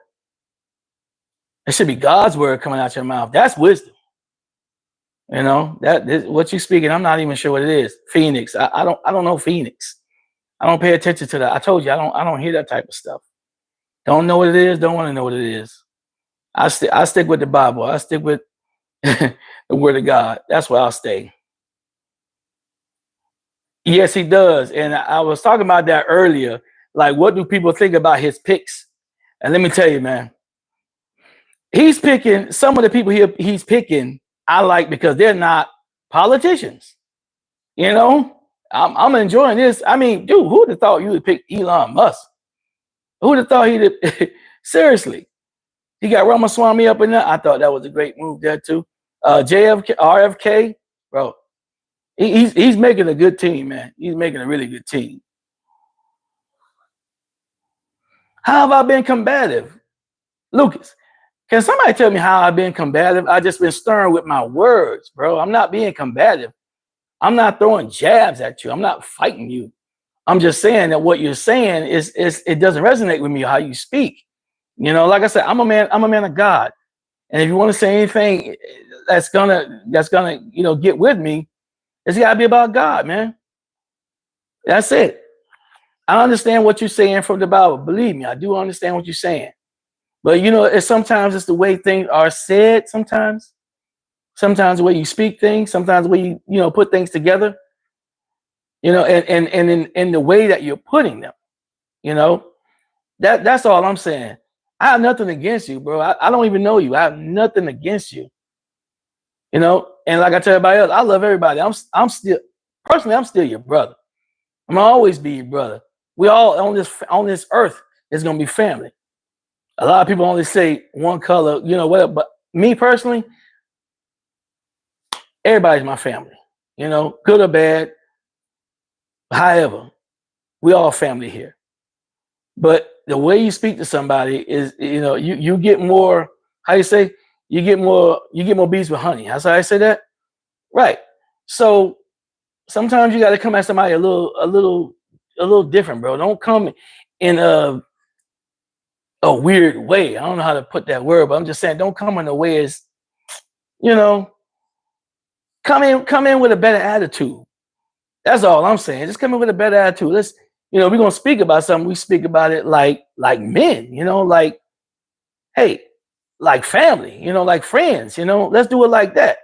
It should be God's word coming out your mouth. That's wisdom. You know, what you're speaking, I'm not even sure what it is. Phoenix. I don't know Phoenix. I don't pay attention to that. I told you I don't hear that type of stuff. Don't know what it is, don't want to know what it is. I stick with the Bible. I stick with the word of God. That's where I'll stay. Yes, he does. And I was talking about that earlier. Like, what do people think about his picks? And let me tell you, man, he's picking some of the people he's picking. I like because they're not politicians. You know, I'm enjoying this. I mean, dude, who would have thought you would pick Elon Musk? Who would have thought he'd seriously? He got Ramaswamy up in there. I thought that was a great move there too. JFK, RFK, bro. He's making a good team, man. He's making a really good team. How have I been combative? Lucas, can somebody tell me how I've been combative? I just been stern with my words, bro. I'm not being combative. I'm not throwing jabs at you. I'm not fighting you. I'm just saying that what you're saying is it doesn't resonate with me how you speak. You know, like I said, I'm a man of God. And if you want to say anything that's gonna get with me, it's gotta be about God, man. That's it. I understand what you're saying from the Bible. Believe me, I do understand what you're saying. But it's sometimes it's the way things are said, sometimes the way you speak things, sometimes the way you put things together, and in the way that you're putting them, you know, that's all I'm saying. I have nothing against you, bro. I don't even know you. I have nothing against you. And like I tell everybody else, I love everybody. I'm still personally, I'm still your brother. I'm gonna always be your brother. We all on this earth is gonna be family. A lot of people only say one color, whatever. But me personally, everybody's my family. Good or bad. However, we all family here. But the way you speak to somebody is, you get more. How you say? You get more bees with honey. That's how I say that. Right. So sometimes you got to come at somebody a little different, bro. Don't come in a weird way. I don't know how to put that word, but I'm just saying, don't come in a way as, come in with a better attitude. That's all I'm saying. Just come in with a better attitude. Let's, we're gonna speak about something. We speak about it like men, like, hey, like family, like friends, let's do it like that.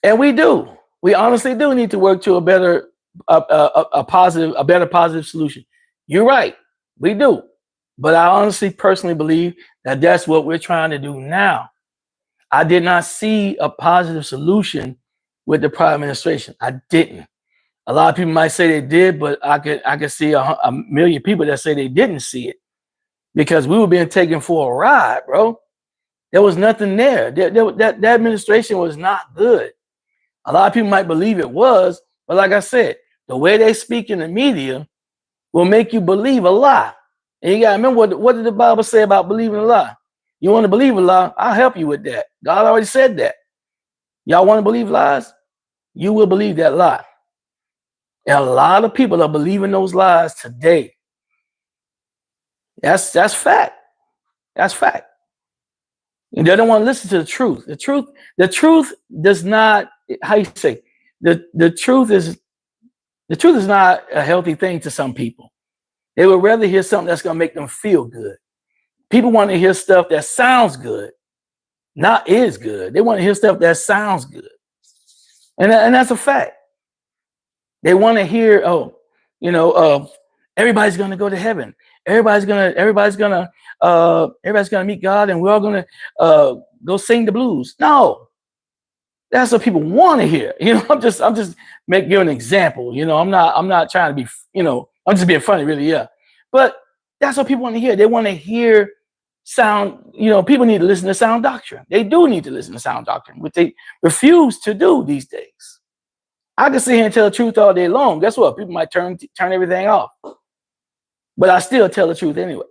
And we honestly do need to work to a better, a better positive solution. You're right, we do. But I honestly, personally believe that that's what we're trying to do now. I did not see a positive solution with the prior administration. I didn't. A lot of people might say they did, but I could see a million people that say they didn't see it, because we were being taken for a ride, bro. There was nothing there. That administration was not good. A lot of people might believe it was, but like I said, the way they speak in the media will make you believe a lie. And you gotta remember, what did the Bible say about believing a lie? You want to believe a lie? I'll help you with that. God already said that. Y'all want to believe lies? You will believe that lie. And a lot of people are believing those lies today. That's fact. That's fact. And they don't want to listen to the truth. The truth does not, how you say, the truth is not a healthy thing to some people. They would rather hear something that's going to make them feel good. People want to hear stuff that sounds good, not is good. They want to hear stuff that sounds good. And that's a fact. They want to hear, everybody's going to go to heaven. Everybody's gonna meet God, and we're all gonna go sing the blues. No, that's what people want to hear. I'm just giving an example. I'm not trying to be, I'm just being funny, really, yeah. But that's what people want to hear. They want to hear sound. People need to listen to sound doctrine. They do need to listen to sound doctrine, which they refuse to do these days. I can sit here and tell the truth all day long. Guess what? People might turn everything off. But I still tell the truth anyway.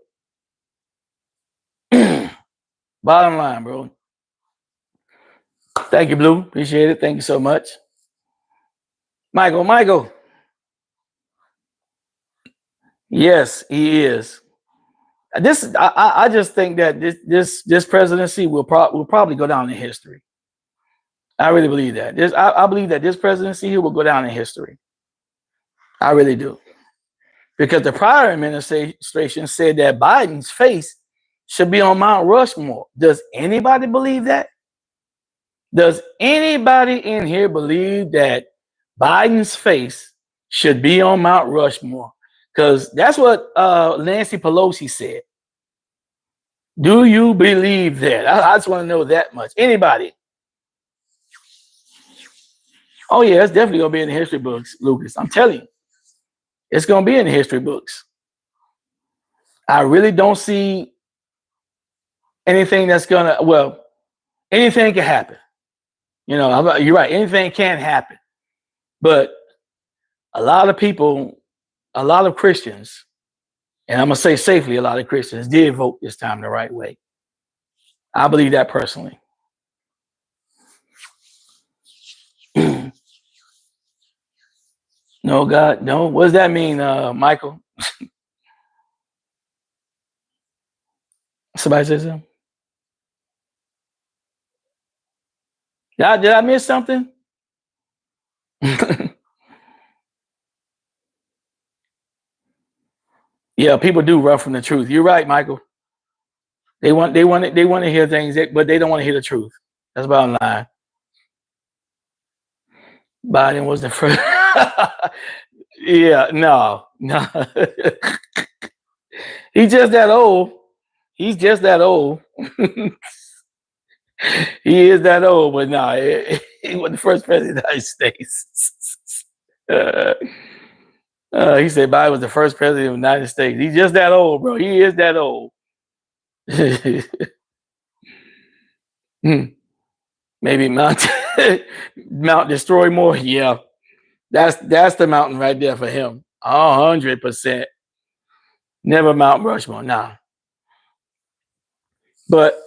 Bottom line, bro. Thank you, Blue. Appreciate it. Thank you so much. Michael. Yes, he is. I just think that this presidency will probably go down in history. I really believe that. I believe that this presidency here will go down in history. I really do. Because the prior administration said that Biden's face should be on Mount Rushmore. Does anybody believe that? Does anybody in here believe that Biden's face should be on Mount Rushmore? Because that's what Nancy Pelosi said. Do you believe that? I just want to know that much. Anybody? Oh, yeah, it's definitely going to be in the history books, Lucas. I'm telling you. It's going to be in the history books. I really don't see anything that's going to, well, anything can happen. You're right. Anything can happen. But a lot of people, a lot of Christians, and I'm gonna say safely, a lot of Christians did vote this time the right way. I believe that personally. No, God, no. What does that mean, Michael? Somebody says something. Did I miss something? Yeah, people do run from the truth. You're right, Michael. They want to hear things, but they don't want to hear the truth. That's bottom line. Biden was the first. Yeah, no. He's just that old. He's just that old. He is that old, but no, he was the first president of the United States. He said Biden was the first president of the United States. He's just that old, bro. He is that old. Maybe Mount Destroy More. Yeah, that's the mountain right there for him. 100%. Never Mount Rushmore. Nah. But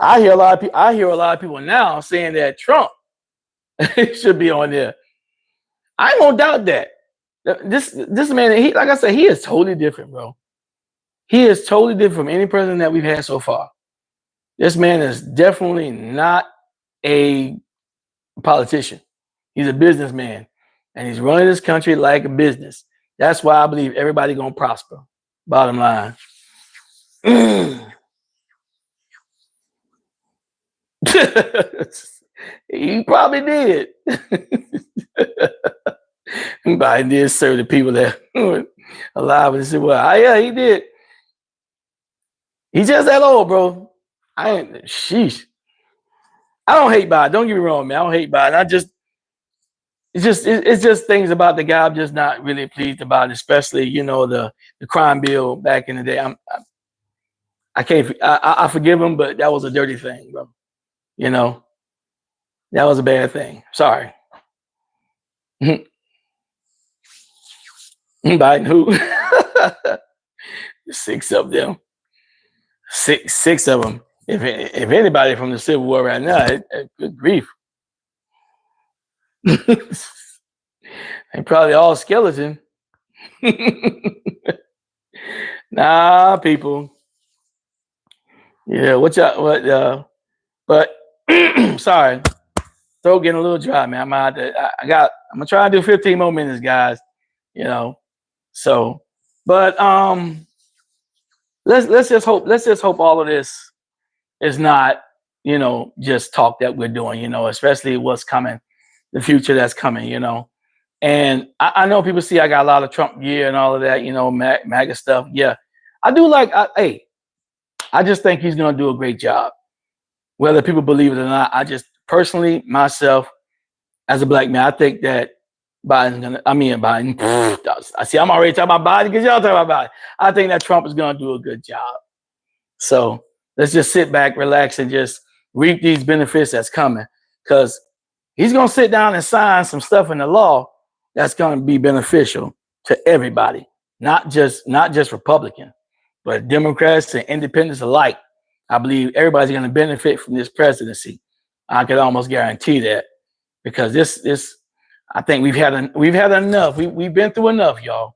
I hear a lot of people now saying that Trump should be on there. I don't doubt that. This man, he, like I said, he is totally different, bro. He is totally different from any president that we've had so far. This man is definitely not a politician. He's a businessman, and he's running this country like a business. That's why I believe everybody gonna prosper. Bottom line. He probably did. Biden did serve the people that were alive and said, well, yeah, he did. He's just that old, bro. Sheesh. I don't hate Biden. Don't get me wrong, man. I don't hate Biden. It's just things about the guy I'm just not really pleased about, especially, the crime bill back in the day. I forgive him, but that was a dirty thing, bro. That was a bad thing. Sorry. Biden who? 6 of them. Six of them. If anybody from the Civil War right now, good grief. They probably all skeleton. Nah, people. Yeah, what? But sorry, throat getting a little dry, man. I'm gonna try to do 15 more minutes, guys. So, but let's just hope all of this is not, just talk that we're doing, especially what's coming, the future that's coming, And I know people see I got a lot of Trump gear and all of that, MAGA stuff. Yeah, I do I just think he's going to do a great job. Whether people believe it or not, I just personally, myself, as a black man, I think that Biden. I see, I'm already talking about Biden because y'all talking about Biden. I think that Trump is going to do a good job. So let's just sit back, relax, and just reap these benefits that's coming. Because he's going to sit down and sign some stuff in the law that's going to be beneficial to everybody, not just Republicans, but Democrats and independents alike. I believe everybody's going to benefit from this presidency. I could almost guarantee that, because this I think we've had enough. We've been through enough, y'all.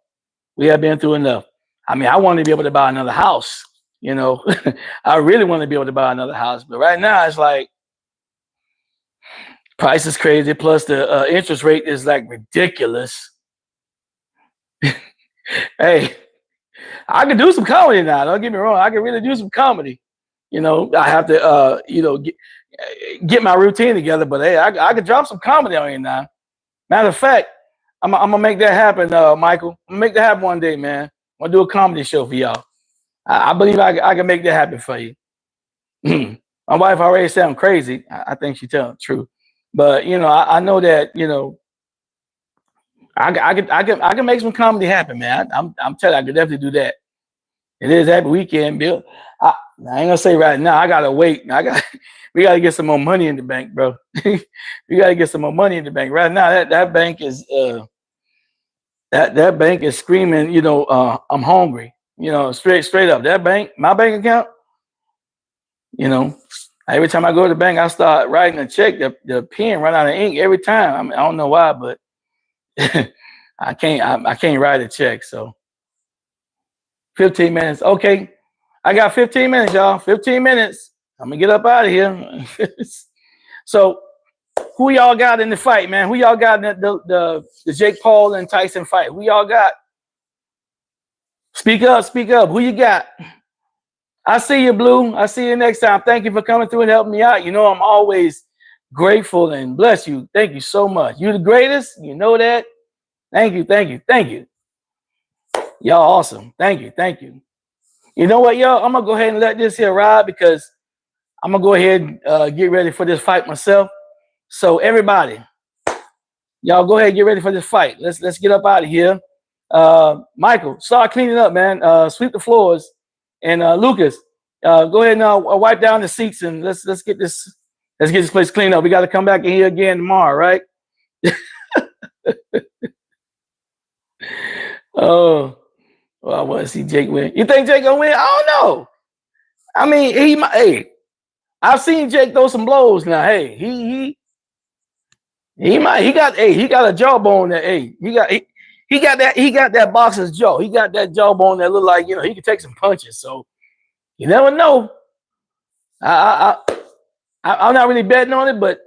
We have been through enough. I mean, I want to be able to buy another house. I really want to be able to buy another house, but right now it's like price is crazy. Plus the interest rate is like ridiculous. Hey, I can do some comedy now. Don't get me wrong. I can really do some comedy. I have to, get my routine together. But hey, I could drop some comedy on you now. Matter of fact, I'm gonna make that happen, Michael. I'm gonna make that happen one day, man. I'm gonna do a comedy show for y'all. I believe I can make that happen for you. My wife already said I'm crazy. I think she's telling the truth. But I know that I can make some comedy happen, man. I'm telling you, I could definitely do that. It is Happy Weekend, Bill. I ain't gonna say right now. I gotta wait. We gotta get some more money in the bank, bro. We gotta get some more money in the bank. Right now, that bank is That bank is screaming, I'm hungry. Straight up. That bank, my bank account, you know, every time I go to the bank, I start writing a check. The pen run out of ink every time. I don't know why, but I can't write a check. So 15 minutes. Okay. I got 15 minutes, y'all. 15 minutes. I'm gonna get up out of here. So who y'all got in the fight, man? Who y'all got in the Jake Paul and Tyson fight? Who y'all got? Speak up, speak up. Who you got? I see you, Blue. I see you next time. Thank you for coming through and helping me out. I'm always grateful and bless you. Thank you so much. You're the greatest. You know that. Thank you, thank you, thank you. Y'all awesome. Thank you, thank you. You know what, y'all? I'm gonna go ahead and let this here ride because I'm gonna go ahead and get ready for this fight myself. So everybody, y'all go ahead and get ready for this fight. Let's get up out of here. Michael, start cleaning up, man. Sweep the floors. And Lucas, go ahead and wipe down the seats and let's get this place cleaned up. We got to come back in here again tomorrow, right? Oh, well, I want to see Jake win. You think Jake gonna win? I don't know. I mean, he might. Hey, I've seen Jake throw some blows now. Hey, he might. He got a jawbone that. Hey, he got that boxer's jaw. He got that jawbone that look like he can take some punches. So you never know. I'm not really betting on it, but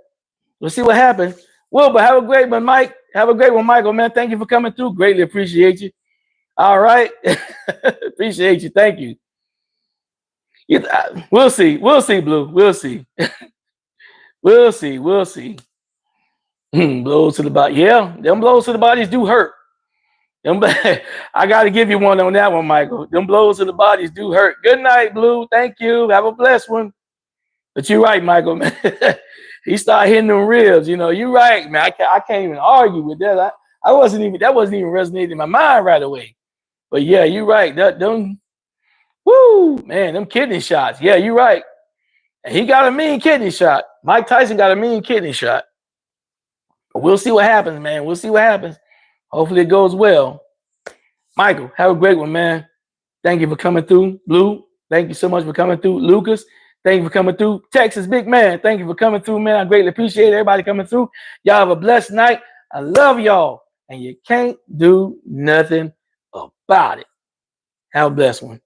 we'll see what happens. But have a great one, Mike. Have a great one, Michael, man. Thank you for coming through. Greatly appreciate you. All right. Appreciate you. Thank you. We'll see. We'll see, Blue. We'll see. We'll see. We'll see. Blows to the body. Yeah, them blows to the bodies do hurt. I got to give you one on that one, Michael. Them blows to the bodies do hurt. Good night, Blue. Thank you. Have a blessed one. But you're right, Michael, man. He started hitting them ribs. You're right, man. I can't even argue with that. That wasn't even resonating in my mind right away. But yeah, you're right. Them kidney shots. Yeah, you're right. And he got a mean kidney shot. Mike Tyson got a mean kidney shot. But we'll see what happens, man. We'll see what happens. Hopefully it goes well. Michael, have a great one, man. Thank you for coming through. Blue, thank you so much for coming through. Lucas, thank you for coming through. Texas, big man, thank you for coming through, man. I greatly appreciate everybody coming through. Y'all have a blessed night. I love y'all. And you can't do nothing about it. Have a blessed one.